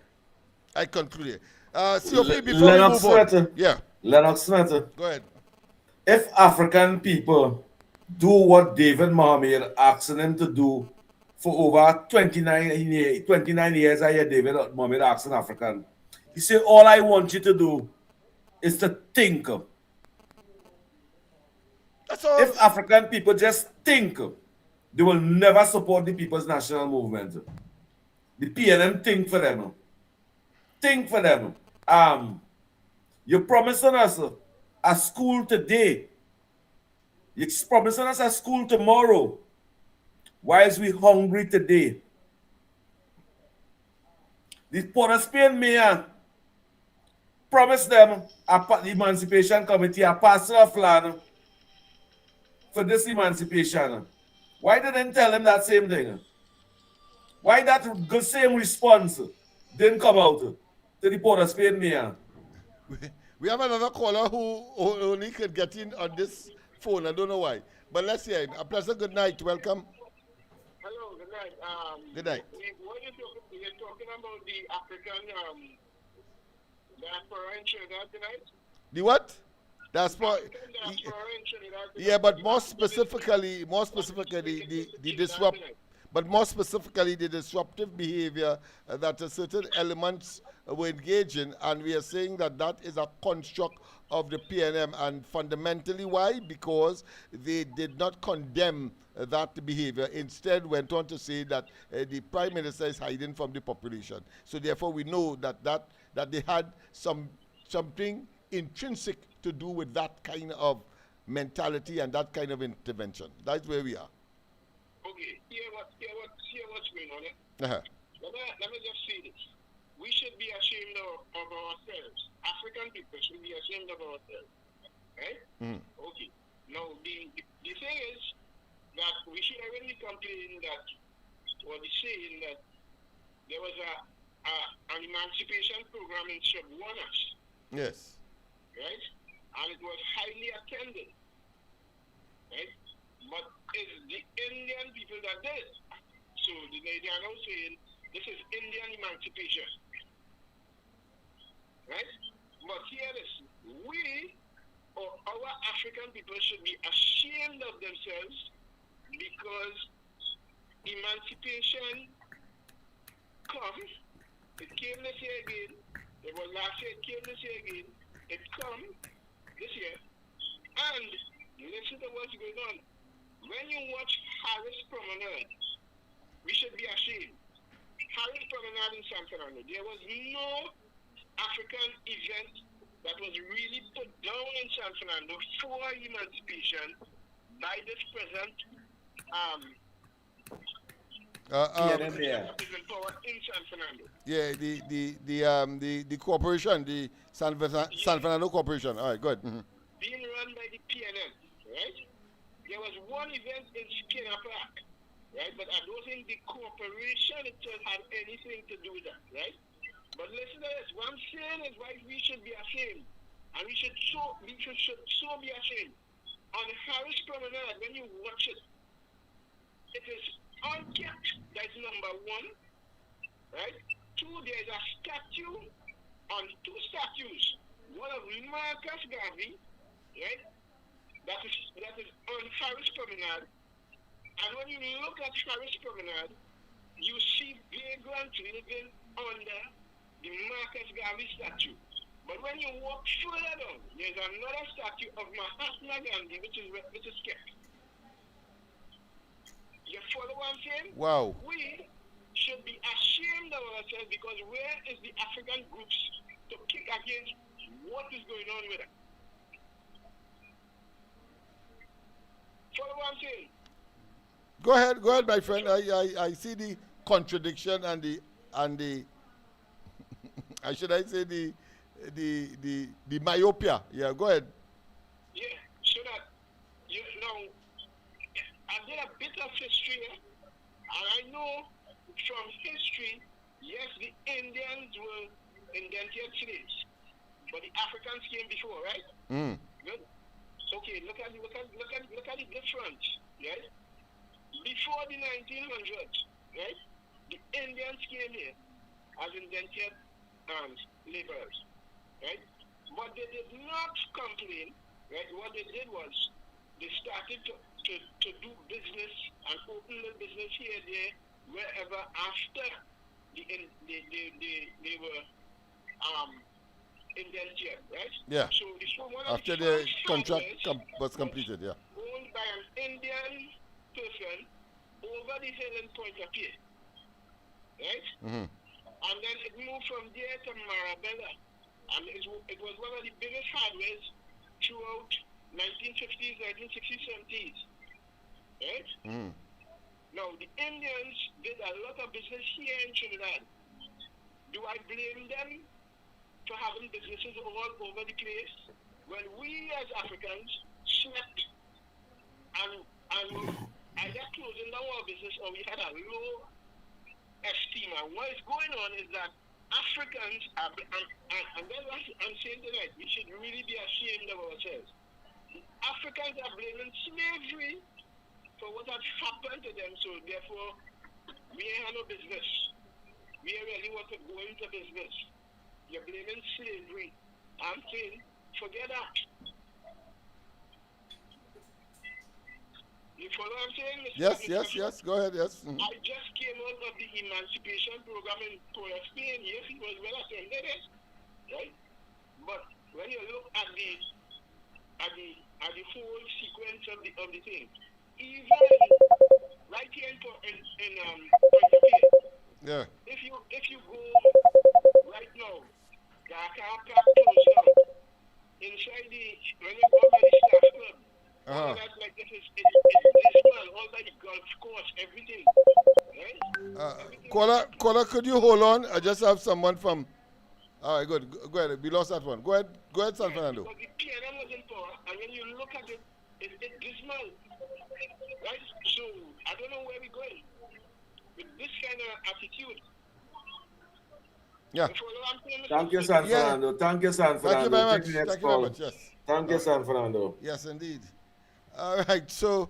Speaker 3: COP, before
Speaker 2: Lennox
Speaker 3: we move on.
Speaker 2: Smith.
Speaker 3: Yeah,
Speaker 2: Lennox Smith.
Speaker 3: go ahead.
Speaker 2: If African people do what David Mohammed asking them to do for over 29 years, I hear David Mohammed asking African. He said, all I want you to do is to think.
Speaker 3: That's all.
Speaker 2: If African people just think, they will never support the People's National Movement. The PNM think for them. Think for them. You're promising us a school today. You're promising us a school tomorrow. Why is we hungry today? The Port of Spain mayor promised them the Emancipation Committee a parcel of land for this emancipation. Why didn't tell them that same thing? Why that same response didn't come out to the Port of Spain mayor?
Speaker 3: We have another caller who only could get in on this phone. I don't know why. But let's hear him. A pleasant good night. Welcome.
Speaker 11: Hello, good night.
Speaker 3: Good night.
Speaker 11: You're talking about the African diaspora in Trinidad tonight?
Speaker 3: The what? Diaspora.
Speaker 11: African diaspora in Trinidad tonight.
Speaker 3: Yeah, but more specifically, the disruptive behavior that certain elements were engaging, and we are saying that is a construct of the PNM, and fundamentally why? Because they did not condemn that behavior, instead went on to say that the Prime Minister is hiding from the population. So therefore we know that they had something intrinsic to do with that kind of mentality and that kind of intervention. That's where we are.
Speaker 11: Okay, hear what's going on.
Speaker 3: Uh-huh.
Speaker 11: Let me just say this. We should be ashamed of ourselves. African people should be ashamed of ourselves. Right?
Speaker 3: Mm.
Speaker 11: Okay. Now, the thing is that we should already complain that, or the saying that there was an emancipation program in Shabwanas.
Speaker 3: Yes.
Speaker 11: Right? And it was highly attended. Right? But it's the Indian people that did it. So they are now saying this is Indian emancipation. Right? But here is, we or our African people should be ashamed of themselves because emancipation comes. It came this year again. It was last year, it came this year again. It comes this year. And listen to what's going on. When you watch Harris Promenade, we should be ashamed. Harris Promenade in San Fernando, there was no African event that was really put down in San Fernando for emancipation by this present in San Fernando.
Speaker 3: Yeah, the corporation, the San Fernando Corporation. All right, good. Mm-hmm.
Speaker 11: Being run by the PNM, right? There was one event in Skinner Park, right? But I don't think the corporation itself had anything to do with that, right? But listen to this. What I'm saying is why we should be ashamed. And we should so be ashamed. On Harris Promenade, when you watch it, it is unkept. That's number one. Right? Two, there's a statue on two statues. One of Marcus Garvey, right? That is on Harris Promenade. And when you look at Harris Promenade, you see vagrants living under the Marcus Garvey statue. But when you walk further down, there's another statue of Mahatma Gandhi, which is kept. You follow what I'm saying?
Speaker 3: Wow.
Speaker 11: We should be ashamed of ourselves because where is the African groups to kick against what is going on with it? Follow what I'm saying?
Speaker 3: Go ahead, my friend. I see the contradiction and the should I say the myopia. Yeah, go ahead.
Speaker 11: Yeah, so that you know, I did a bit of history, and I know from history, yes, the Indians were indentured slaves, but the Africans came before, right? Good. Okay, look at the difference, right? Before the 1900s, right? The Indians came here as indentured laborers, right? But they did not complain, right? What they did was they started to do business and open the business here, there, wherever after they were indentured, right?
Speaker 3: Yeah.
Speaker 11: So one of
Speaker 3: After
Speaker 11: the
Speaker 3: the contract was completed, yeah.
Speaker 11: owned by an Indian person over the hill in Point of Peace, right? And then it moved from there to Marabella, and it was one of the biggest hardwares throughout 1950s, 1960s, 70s, right? Now, the Indians did a lot of business here in Trinidad. Do I blame them for having businesses all over the place? Well, we as Africans slept and either closing down our business or we had a low esteem. And what is going on is that Africans are, and that's what I'm saying tonight, we should really be ashamed of ourselves. Africans are blaming slavery for what has happened to them, so therefore we ain't have no business. We ain't really want to go into business. You're blaming slavery. I'm saying, forget that. You follow what I'm saying?
Speaker 3: Yes. Go ahead, yes.
Speaker 11: I just came out of the emancipation program in Port Spain. Yes, it was well attended, right? But when you look at the whole sequence of the thing, even right here in Port Spain,
Speaker 3: yeah.
Speaker 11: if you go right now, the car park closed down. Inside when you go by the staff club, all that like this is dismal, all by the golf course, everything. Right?
Speaker 3: Caller, could you hold on? I just have someone from. All right, good. Go ahead. We lost that one. Go ahead, San Fernando.
Speaker 11: Because the PNM was in power, and when you look at it, it's dismal. Right? So, I don't know where we're going with this kind of attitude.
Speaker 3: Yeah.
Speaker 2: Thank you, San Fernando. Thank you, San Fernando.
Speaker 3: Thank you very much.
Speaker 2: Take the next
Speaker 3: Thank you very
Speaker 2: call.
Speaker 3: much. Yes.
Speaker 2: Thank you, San Fernando.
Speaker 3: Yes, indeed. All right. So,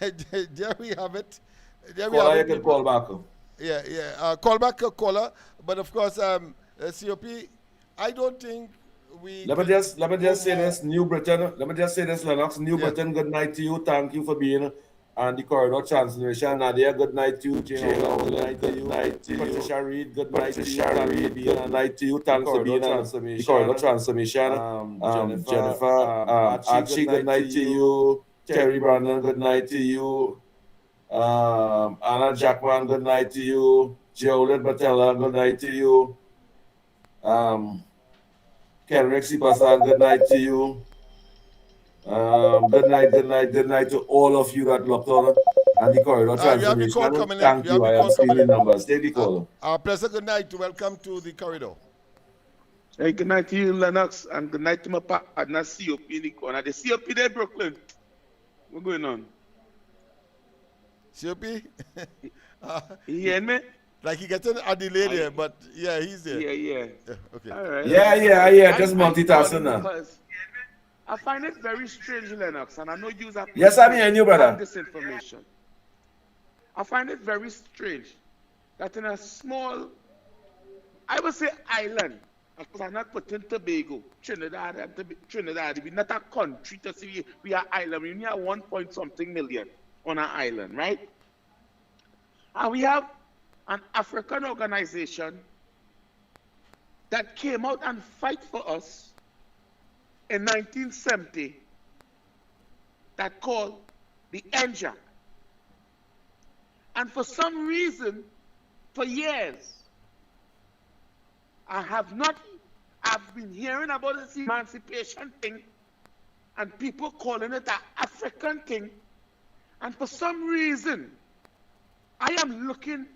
Speaker 3: there we have it.
Speaker 2: Caller, you can call back.
Speaker 3: Yeah. Call back, caller. But of course, COP, I don't think we.
Speaker 2: Let me just say this, New Britain. Let me just say this, Lennox. New Britain, good night to you. Thank you for being on the corridor transmission. Nadia, good night to you. Jane, good night to you. Patricia Reed, good night to you. Good night to you. Thanks for being on the corridor transmission. Jennifer, Archie, good night to you. Terry Brandon, good night to you. Anna Jackman, good night to you. Jolette Batella, good night to you. Ken Rexy Basan, good night to you. Good night to all of you that looked on and the corridor transformation. Thank you. I am seeing the numbers. Take the call.
Speaker 3: Our pleasure, good night. Welcome to the corridor.
Speaker 12: Hey, good night to you, Lennox, and good night to my partner, COP in the corner. The COP there in Brooklyn. What's going on?
Speaker 3: COP?
Speaker 12: You hear me?
Speaker 3: Like he getting a delay there, but yeah, he's there.
Speaker 12: Yeah.
Speaker 3: Okay.
Speaker 12: All right.
Speaker 2: Yeah. Just multitasking now.
Speaker 12: I find it very strange, Lennox, and I know you have.
Speaker 2: Yes, I'm hearing you, brother.
Speaker 12: This information. I find it very strange that in a small, I would say island, because I'm not putting Tobago, Trinidad, we're not a country to see we are island. We only have 1 point something million on our island, right? And we have an African organization that came out and fight for us in 1970 that called the NJAC. And for some reason, for years, I've been hearing about this emancipation thing and people calling it an African thing. And for some reason, I am looking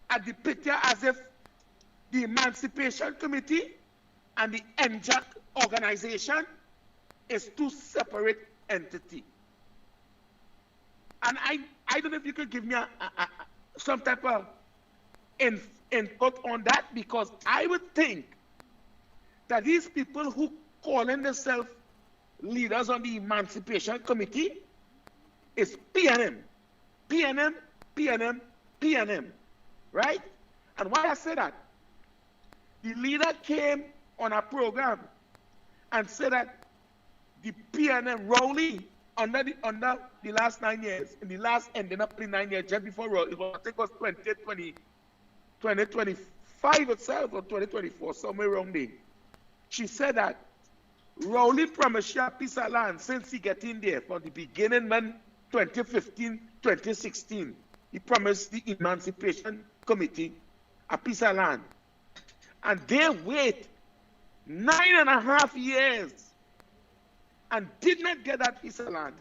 Speaker 12: at the picture as if the Emancipation Committee and the NJAC organization is two separate entities. And I don't know if you could give me some type of input on that, because I would think that these people who calling themselves leaders on the Emancipation Committee is PNM, right? And why I say that? The leader came on a program and said that the PNM Rowley under the last 9 years, in the last ending up the 9 years, just before Rowley, I think it was 2025 itself or 2024, somewhere around there. She said that Rowley promised you a piece of land since he get in there from the beginning, man, 2015, 2016. He promised the Emancipation Committee a piece of land. And they wait 9.5 years and did not get that piece of land,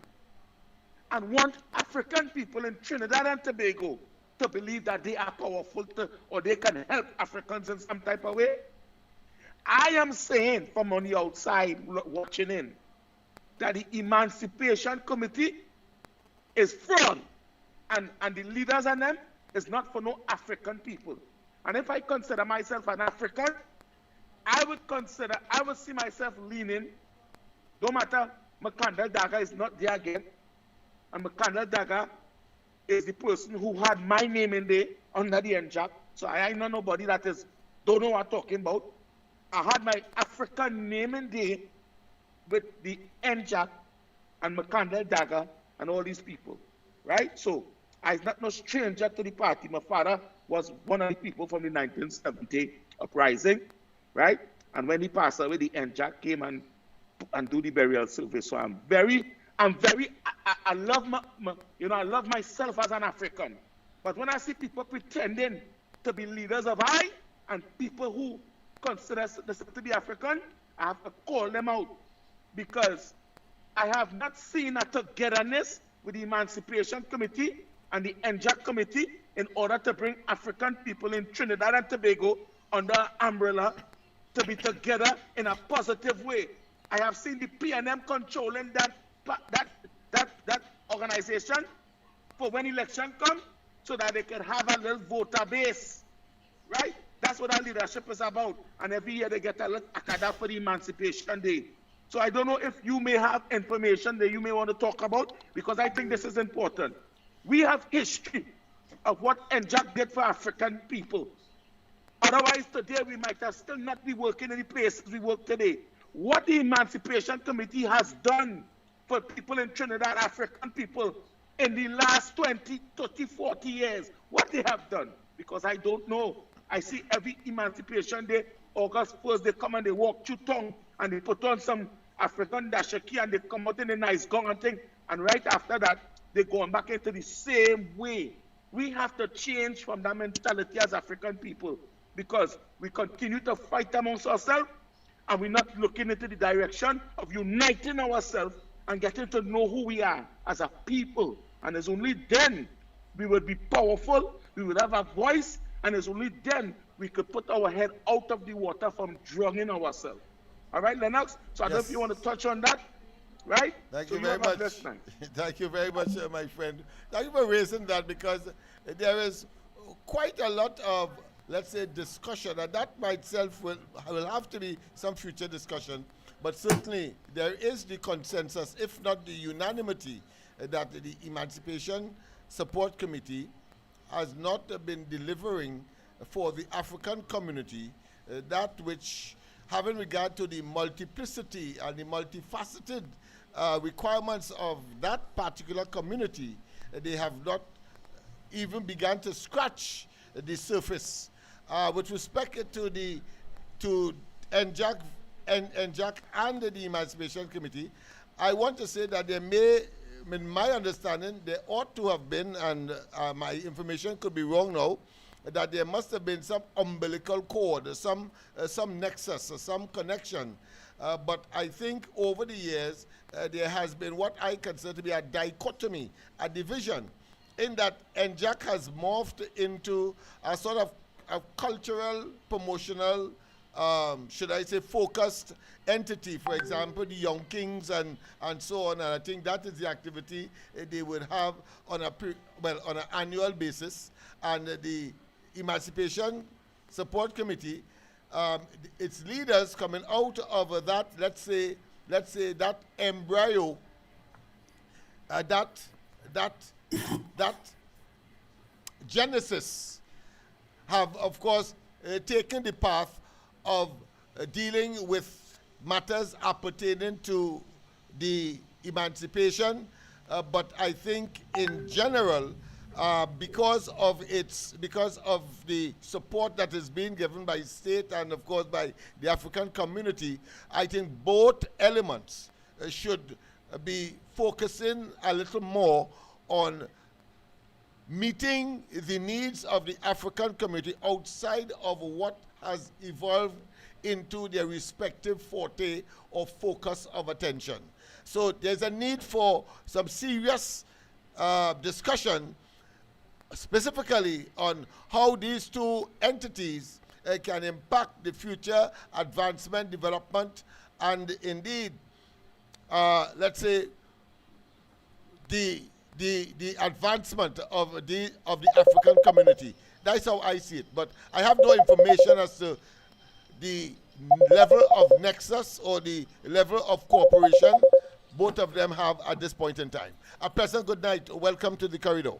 Speaker 12: and want African people in Trinidad and Tobago to believe that they are powerful or they can help Africans in some type of way. I am saying from on the outside watching in that the Emancipation Committee is fraud, and the leaders and them is not for no African people. And if I consider myself an African, I would see myself leaning, no matter Makanda Daga is not there again, and Makanda Daga is the person who had my name in there under the NJAC, so I know nobody that don't know what I'm talking about. I had my African name in there with the NJAC and Makanda Daga and all these people, right? So I'm not no stranger to the party. My father was one of the people from the 1970 uprising, right? And when he passed away, the NJAC came and do the burial service. So I love I love myself as an African. But when I see people pretending to be leaders of I and people who consider themselves to be African, I have to call them out, because I have not seen a togetherness with the Emancipation Committee and the NJAC Committee in order to bring African people in Trinidad and Tobago under umbrella to be together in a positive way. I have seen the PNM controlling that organization for when election comes, so that they can have a little voter base, right? That's what our leadership is about. And every year they get a little akada for the Emancipation Day. So I don't know if you may have information that you may want to talk about, because I think this is important. We have history of what NJAC did for African people. Otherwise, today we might have still not be working in the places we work today. What the Emancipation Committee has done for people in Trinidad, African people, in the last 20, 30, 40 years, what they have done, because I don't know. I see every Emancipation Day, August 1st, they come and they walk through town and they put on some African dashiki and they come out in a nice gown and thing, and right after that, they go back into the same way. We have to change from that mentality as African people, because we continue to fight amongst ourselves and we're not looking into the direction of uniting ourselves and getting to know who we are as a people. And it's only then we will be powerful, we will have a voice, and it's only then we could put our head out of the water from drowning ourselves. All right, Lennox? So I don't know if you want to touch on that, right?
Speaker 3: Thank
Speaker 12: so
Speaker 3: you very much. Thank you very much, my friend. Thank you for raising that, because there is quite a lot of, let's say, discussion, and that by itself will have to be some future discussion. But certainly there is the consensus, if not the unanimity, that the Emancipation Support Committee has not been delivering for the African community that which, having regard to the multiplicity and the multifaceted requirements of that particular community, they have not even began to scratch the surface. With respect to NJAC and the Emancipation Committee, I want to say that there may, in my understanding, there ought to have been, and my information could be wrong now, that there must have been some umbilical cord, some nexus, some connection. But I think over the years, there has been what I consider to be a dichotomy, a division, in that NJAC has morphed into a sort of a cultural, promotional, should I say, focused entity. For example, the Young Kings and so on. And I think that is the activity they would have on on an annual basis. And the Emancipation Support Committee, its leaders coming out of that, let's say that embryo, that genesis, have of course taken the path of dealing with matters appertaining to the emancipation, but I think in general, because of the support that is being given by state and of course by the African community, I think both elements should be focusing a little more on meeting the needs of the African community outside of what has evolved into their respective forte or focus of attention. So there's a need for some serious discussion specifically on how these two entities can impact the future advancement, development, and indeed, let's say, the advancement of the African community. That's how I see it. But I have no information as to the level of nexus or the level of cooperation both of them have at this point in time. A pleasant good night. Welcome to the corridor.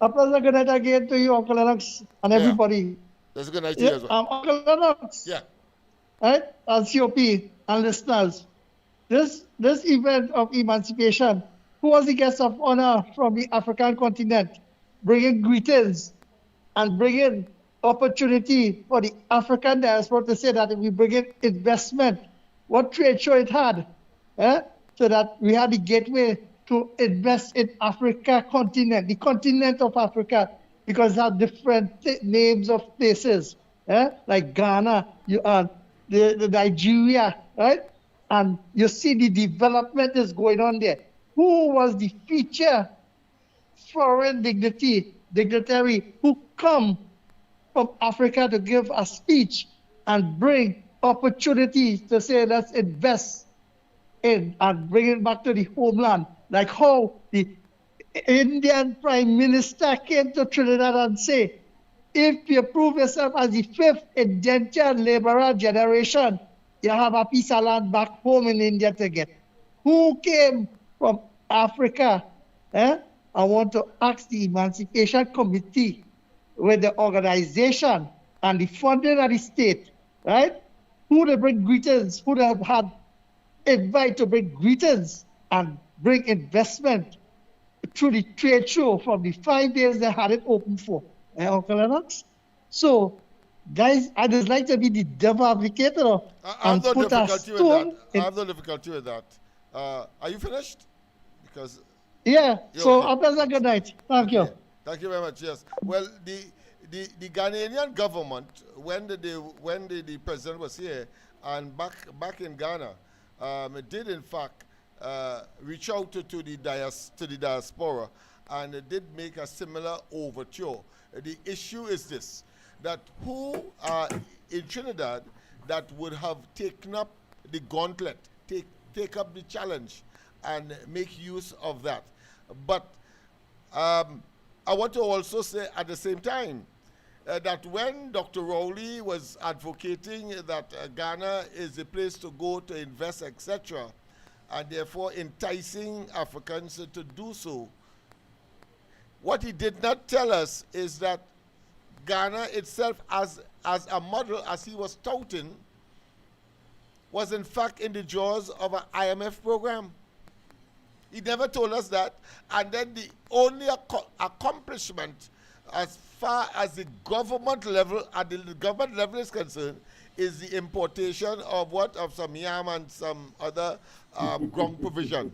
Speaker 5: A pleasant good night again to you, Uncle Lennox, and everybody.
Speaker 3: That's a good night to you as well.
Speaker 5: Uncle Lennox.
Speaker 3: Yeah.
Speaker 5: Right? And COP and listeners. This event of emancipation, who was the guest of honor from the African continent, bringing greetings and bringing opportunity for the African diaspora to say that if we bring in investment, what trade show it had, so that we had the gateway to invest in Africa continent, the continent of Africa, because it have different names of places, like Ghana, the Nigeria, right? And you see the development is going on there. Who was the feature foreign dignitary who come from Africa to give a speech and bring opportunities to say, let's invest in and bring it back to the homeland, like how the Indian Prime Minister came to Trinidad and say, if you prove yourself as the fifth indentured laborer generation, you have a piece of land back home in India to get. Who came from Africa? I want to ask the Emancipation Committee with the organization and the funding of the state, right? Who they bring greetings, who they have had invite to bring greetings and bring investment through the trade show from the 5 days they had it open for, Uncle Lennox? So, guys, I just like to be the devil advocate and put a stone.
Speaker 3: I have no difficulty with that. Are you finished? Because
Speaker 5: so
Speaker 3: okay.
Speaker 5: a pleasant good night. Thank you.
Speaker 3: Thank you very much. Yes. Well, the Ghanaian government, when the president was here and back in Ghana, did in fact reach out to the diaspora and did make a similar overture. The issue is this: that who in Trinidad that would have taken up the gauntlet, take up the challenge, and make use of that. But I want to also say at the same time that when Dr. Rowley was advocating that Ghana is the place to go to invest, etc., and therefore enticing Africans to do so, what he did not tell us is that Ghana itself as a model, as he was touting, was in fact in the jaws of an IMF program. He never told us that. And then the only accomplishment as far as the government level, at the government level is concerned, is the importation of what? Of some yam and some other ground provision.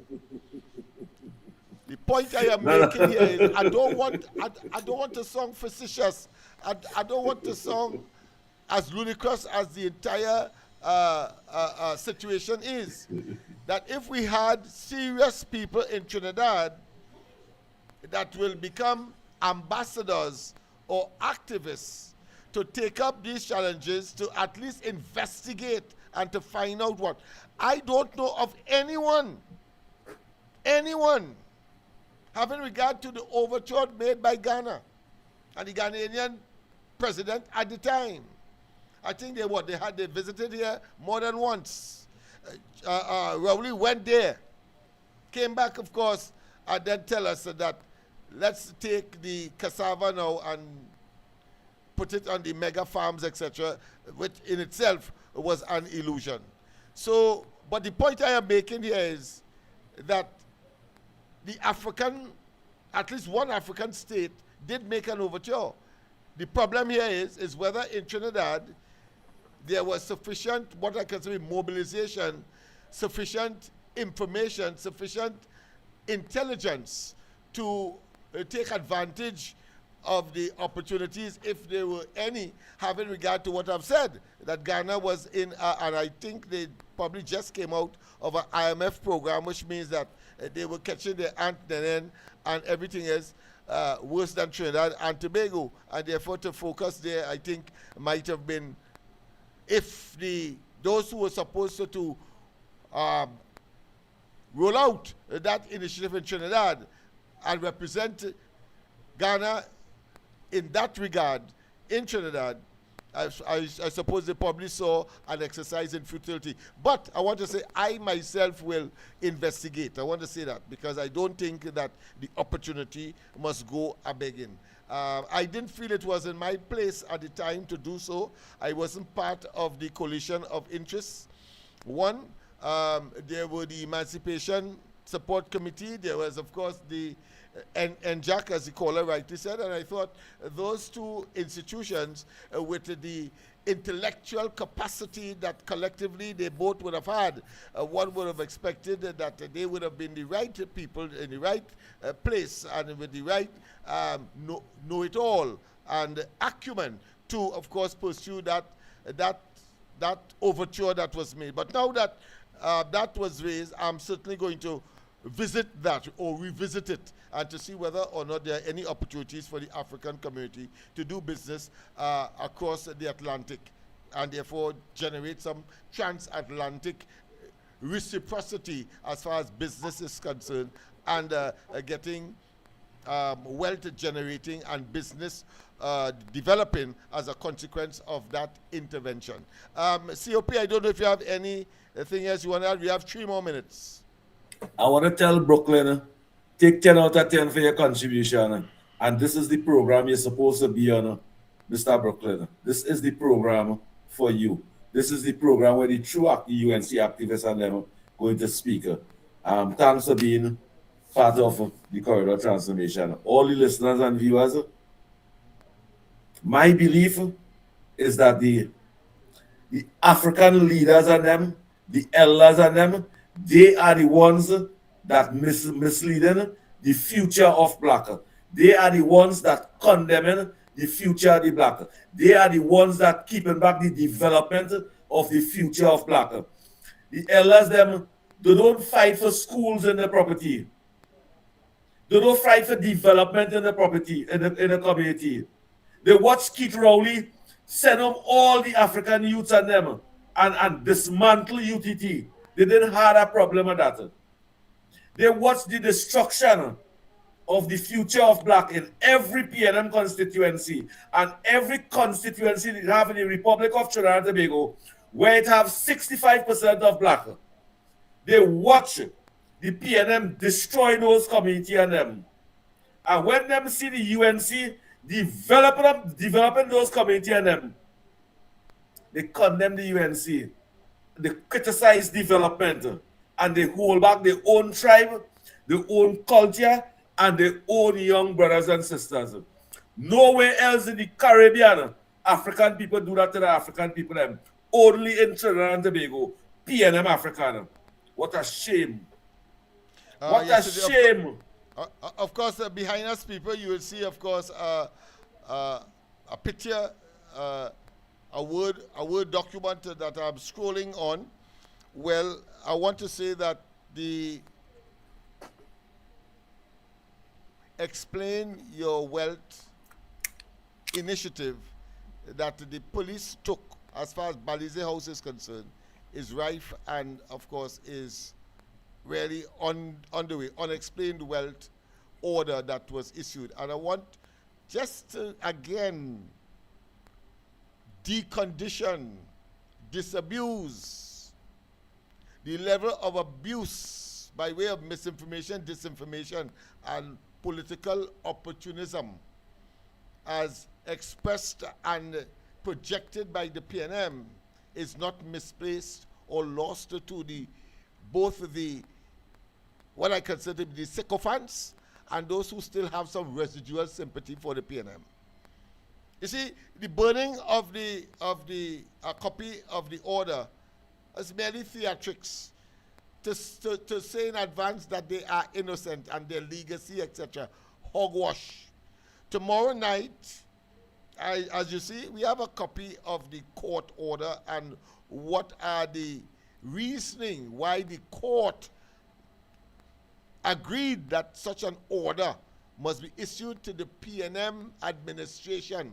Speaker 3: The point I am making here is I don't want to sound facetious. I don't want to sound as ludicrous as the entire situation is. That if we had serious people in Trinidad that will become ambassadors or activists to take up these challenges, to at least investigate and to find out what. I don't know of anyone having regard to the overture made by Ghana and the Ghanaian president at the time. I think they visited here more than once. Rowley went there, came back, of course, and then tell us that let's take the cassava now and put it on the mega farms, etc., which in itself was an illusion. So, but the point I am making here is that the African, at least one African state, did make an overture. The problem here is whether in Trinidad there was sufficient, what I consider mobilization, sufficient information, sufficient intelligence to take advantage of the opportunities, if there were any, having regard to what I've said, that Ghana was in, and I think they probably just came out of an IMF program, which means that they were catching their ant then, and everything is worse than Trinidad and Tobago, and therefore to focus there, I think, might have been, if those who were supposed to roll out that initiative in Trinidad and represent Ghana in that regard in Trinidad, I suppose they probably saw an exercise in futility. But I want to say I myself will investigate. I want to say that because I don't think that the opportunity must go a-begging. I didn't feel it was in my place at the time to do so. I wasn't part of the coalition of interests. One, there were the Emancipation Support Committee. There was, of course, the NJAC, as the caller rightly said, and I thought those two institutions with the intellectual capacity that collectively they both would have had, one would have expected that they would have been the right people in the right place and with the right know-it-all and acumen to, of course, pursue that overture that was made. But now that that was raised, I'm certainly going to visit that or revisit it and to see whether or not there are any opportunities for the African community to do business across the Atlantic and therefore generate some transatlantic reciprocity as far as business is concerned and getting wealth generating and business developing as a consequence of that intervention. COP, I don't know if you have anything else you want to add. We have 3 more minutes.
Speaker 2: I want to tell Brooklyn, take 10 out of 10 for your contribution. And this is the program you're supposed to be on, Mr. Brooklyn. This is the program for you. This is the program where the true UNC activists and them going to speak. Thanks for being part of the corridor transformation. All the listeners and viewers, my belief is that the African leaders and them, the elders and them, they are the ones that misleading the future of black. They are the ones that condemning the future of the black. They are the ones that keeping back the development of the future of black. The elders them, they don't fight for schools in the property. They don't fight for development in the property, in the community. They watch Keith Rowley send up all the African youths and them and dismantle UTT. They didn't have a problem with that. They watched the destruction of the future of black in every PNM constituency and every constituency they have in the Republic of Trinidad and Tobago where it have 65% of black. They watch the PNM destroy those community and them. And when them see the UNC developing those community and them, they condemn the UNC. They criticize development and they hold back their own tribe their own culture, and their own young brothers and sisters. Nowhere else in the Caribbean, African people do that to the African people. Them. Only in Trinidad and Tobago, PNM African. What a shame. What a
Speaker 3: Yesterday,
Speaker 2: shame.
Speaker 3: Of course, behind us, people, you will see, of course, a picture, a word document that I'm scrolling on. Well, I want to say that the Explain Your Wealth initiative that the police took as far as Balize House is concerned is rife and, of course, is really on the way. Unexplained wealth order that was issued. And I want just to, again, decondition, disabuse the level of abuse by way of misinformation, disinformation, and political opportunism as expressed and projected by the PNM is not misplaced or lost to the both the what I consider the sycophants and those who still have some residual sympathy for the PNM. You see, the burning of the copy of the order is merely theatrics to say in advance that they are innocent and their legacy, etc. Hogwash. Tomorrow night, as you see, we have a copy of the court order and what are the reasoning why the court agreed that such an order must be issued to the PNM administration,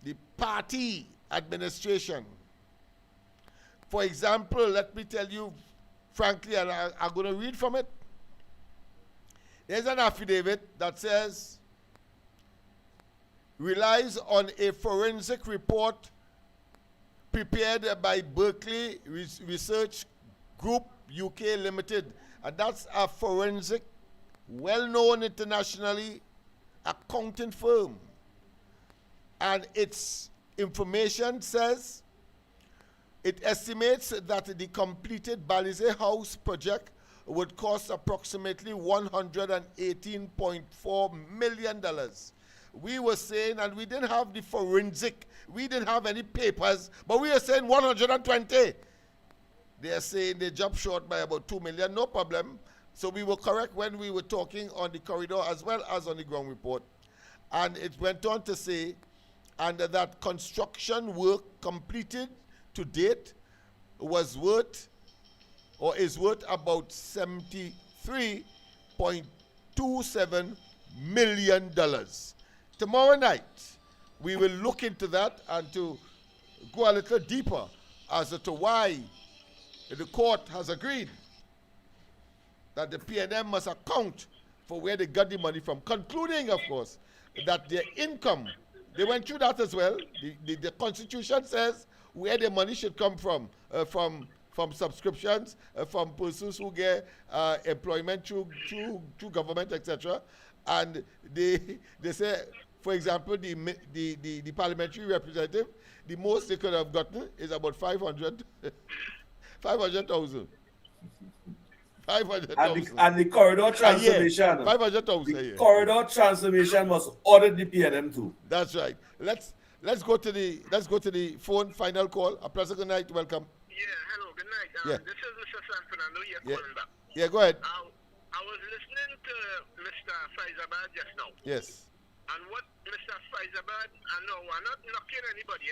Speaker 3: the party administration. For example, let me tell you frankly, and I'm going to read from it. There's an affidavit that says, relies on a forensic report prepared by Berkeley Research Group UK Limited. And that's a forensic, well-known internationally accounting firm. And its information says, it estimates that the completed Balize House project would cost approximately $118.4 million. We were saying, and we didn't have the forensic, we didn't have any papers, but we were saying 120. They are saying they jumped short by about 2 million, no problem. So we were correct when we were talking on the corridor as well as on the ground report. And it went on to say, and that construction work completed to date was worth, or is worth about $73.27 million. Tomorrow night, we will look into that and to go a little deeper as to why the court has agreed that the PNM must account for where they got the money from, concluding, of course, that their income, they went through that as well. The Constitution says where the money should come from subscriptions, from persons who get employment through government, etc. And they say, for example, the parliamentary representative, the most they could have gotten is about 500,000. 500,000.
Speaker 2: And the corridor transformation.
Speaker 3: 500,000.
Speaker 2: The corridor transformation must audit the PNM too.
Speaker 3: That's right. Let's go to the phone. Final call. A pleasant good night. Welcome.
Speaker 11: Yeah. Hello. Good night. This is Mr. San Fernando here calling back.
Speaker 3: Yeah. Go ahead.
Speaker 11: I was listening to Mr. Faizabad just now.
Speaker 3: Yes.
Speaker 11: And what Mr. Faizabad, I know we're not knocking anybody,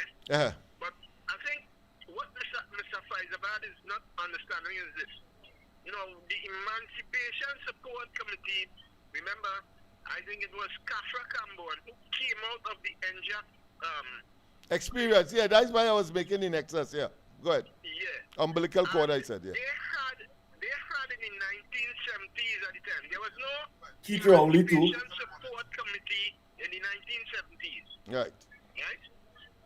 Speaker 11: but I think what Mr. Faizabad is not understanding is this. You know, the Emancipation Support Committee, remember, I think it was Kafra Kambon who came out of the NJAC
Speaker 3: experience. Yeah, that's why I was making in excess. Yeah, go ahead.
Speaker 11: Yeah.
Speaker 3: Umbilical cord, I said. Yeah.
Speaker 11: They had in the 1970s at the time. There was no
Speaker 2: Emancipation
Speaker 11: Support Committee in the 1970s.
Speaker 3: Right.
Speaker 11: Right?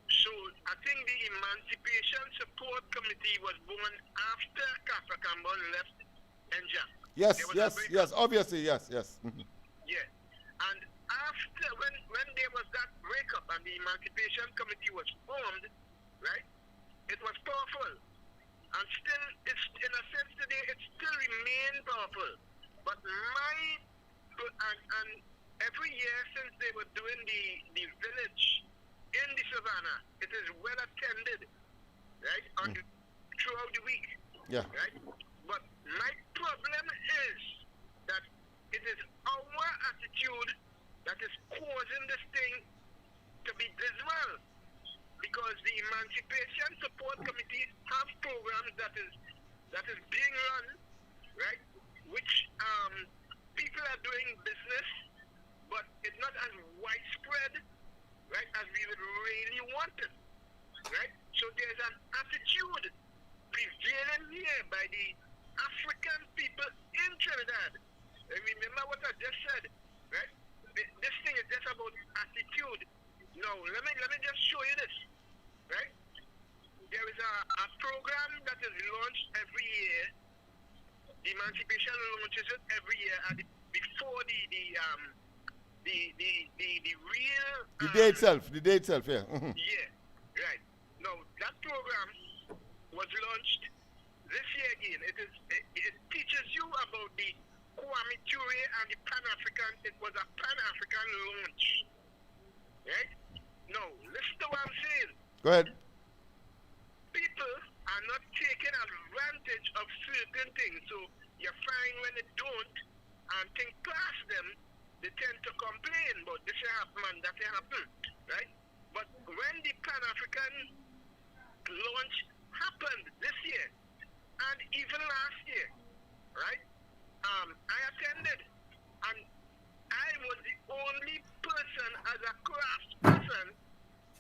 Speaker 11: So I think the Emancipation Support Committee was born after Kafra Kambon left NJAC.
Speaker 3: Yes, obviously, yes.
Speaker 11: Yeah. And after, when there was that breakup and the Emancipation Committee was formed, right, it was powerful. And still, it's in a sense today, it still remains powerful. But and every year since they were doing the village in the savannah, it is well attended, right, throughout the week.
Speaker 3: Yeah.
Speaker 11: Right? But my problem is that it is our attitude that is causing this thing to be dismal. Because the Emancipation Support Committee have programs that is being run, right, which people are doing business, but it's not as widespread, right, as we would really want it, right? So there's an attitude prevailing here by the African people in Trinidad. And remember what I just said, right? This thing is just about attitude. No, let me just show you this, right? There is a program that is launched every year. The Emancipation launches it every year before the real
Speaker 3: The day itself, yeah.
Speaker 11: Yeah, right. Now that program was launched this year again. It teaches you about the Kwame Ture and the Pan-African. It was a Pan-African launch, right? Now listen to what I'm saying.
Speaker 3: Go ahead.
Speaker 11: People are not taking advantage of certain things. So you find when they don't and think past them, they tend to complain about this happen and that happen, right? But when the Pan-African launch happened this year and even last year, right? I attended and I was the only person as a craft person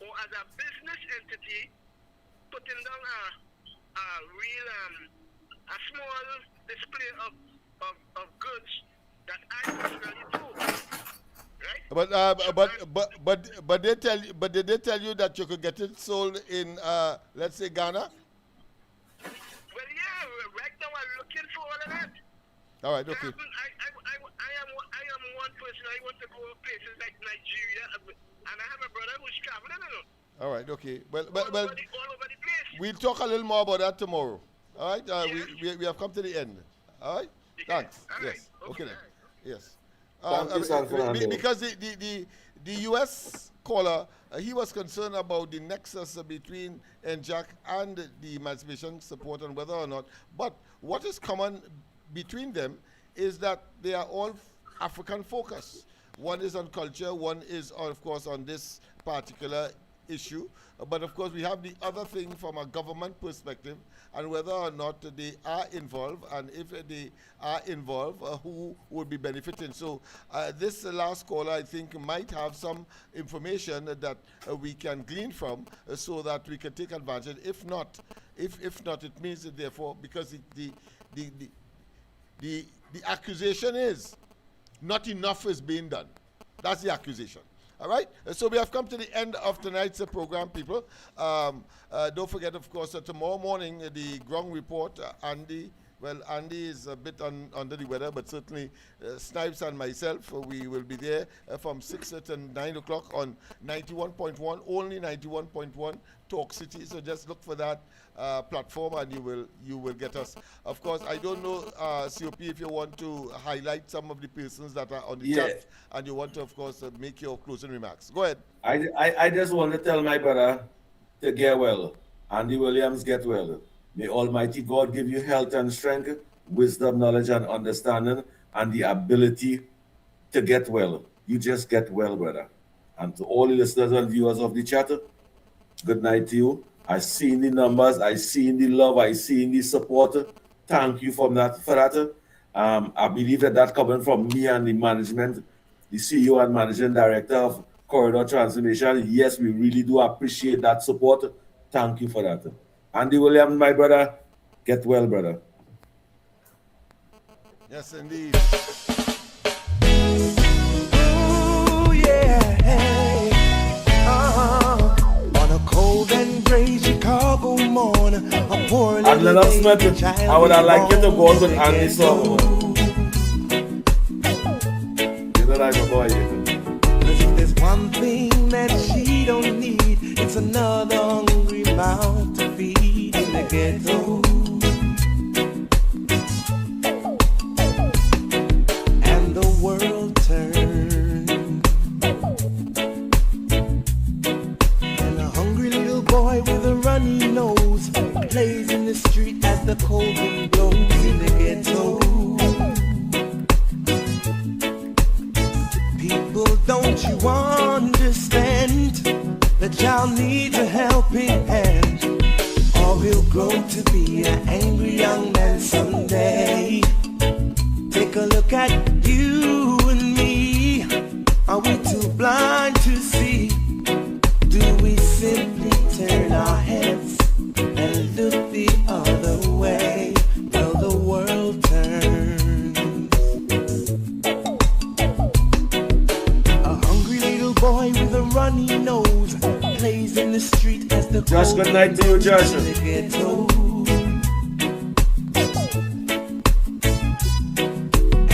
Speaker 11: or as a business entity putting down a real a small display of goods that I personally do, right?
Speaker 3: But did they tell you that you could get it sold in let's say Ghana?
Speaker 11: Well, yeah, right now I'm looking for all of that.
Speaker 3: All right, okay.
Speaker 11: I am one person. I want to go to places like Nigeria, and I have a brother who's traveling.
Speaker 3: All right, okay. Well,
Speaker 11: all over the place.
Speaker 3: we'll talk a little more about that tomorrow. All right, we have come to the end. All right, thanks.
Speaker 11: All
Speaker 3: yes,
Speaker 11: right.
Speaker 3: okay then. Yes.
Speaker 2: Thank you, San Fernando.
Speaker 3: Because the U.S. caller, he was concerned about the nexus between NJAC and the Emancipation Support and whether or not. But what is common between them is that they are all African focused. One is on culture, one is, of course, on this particular issue. But of course, we have the other thing from a government perspective and whether or not they are involved, and if they are involved, who would be benefiting. So this last caller, I think, might have some information that we can glean from so that we can take advantage. If not, it means that therefore, because the accusation is not enough is being done. That's the accusation. All right, so we have come to the end of tonight's program, people. Don't forget, of course, tomorrow morning, the ground report, Andy is a bit under the weather, but certainly Snipes and myself, we will be there from 6 to 9 o'clock on 91.1, only 91.1 Talk City. So just look for that platform and you will get us. Of course, I don't know, COP, if you want to highlight some of the persons that are on the chat and you want to, of course, make your closing remarks. Go ahead.
Speaker 2: I just want to tell my brother to get well. Andy Williams, get well. May Almighty God give you health and strength, wisdom, knowledge, and understanding, and the ability to get well. You just get well, brother. And to all the listeners and viewers of the chat, good night to you. I seen the numbers, I seen the love, I seen the support. Thank you for that. I believe that coming from me and the management, the CEO and managing director of Corridor Transformation. Yes, we really do appreciate that support. Thank you for that. Andy Williams, my brother, get well, brother.
Speaker 3: Yes, indeed.
Speaker 1: Oh, yeah. On a cold and gray Chicago morning, a poor little
Speaker 2: Lennox Smith, I would have liked you to go with Andy song. You know like a boy,
Speaker 1: Cause if there's one thing that she don't need, it's another hungry mouth to feed in the ghetto. all need a helping hand, or we'll grow to be an angry young man someday. Take a look at you and me. Are we too blind to see? Do we simply turn our heads and look the other way? Well, the world turns. A hungry little boy with a runny nose plays in the street as the
Speaker 2: Josh, good night to you, Joshua.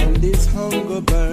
Speaker 1: And this hunger burns.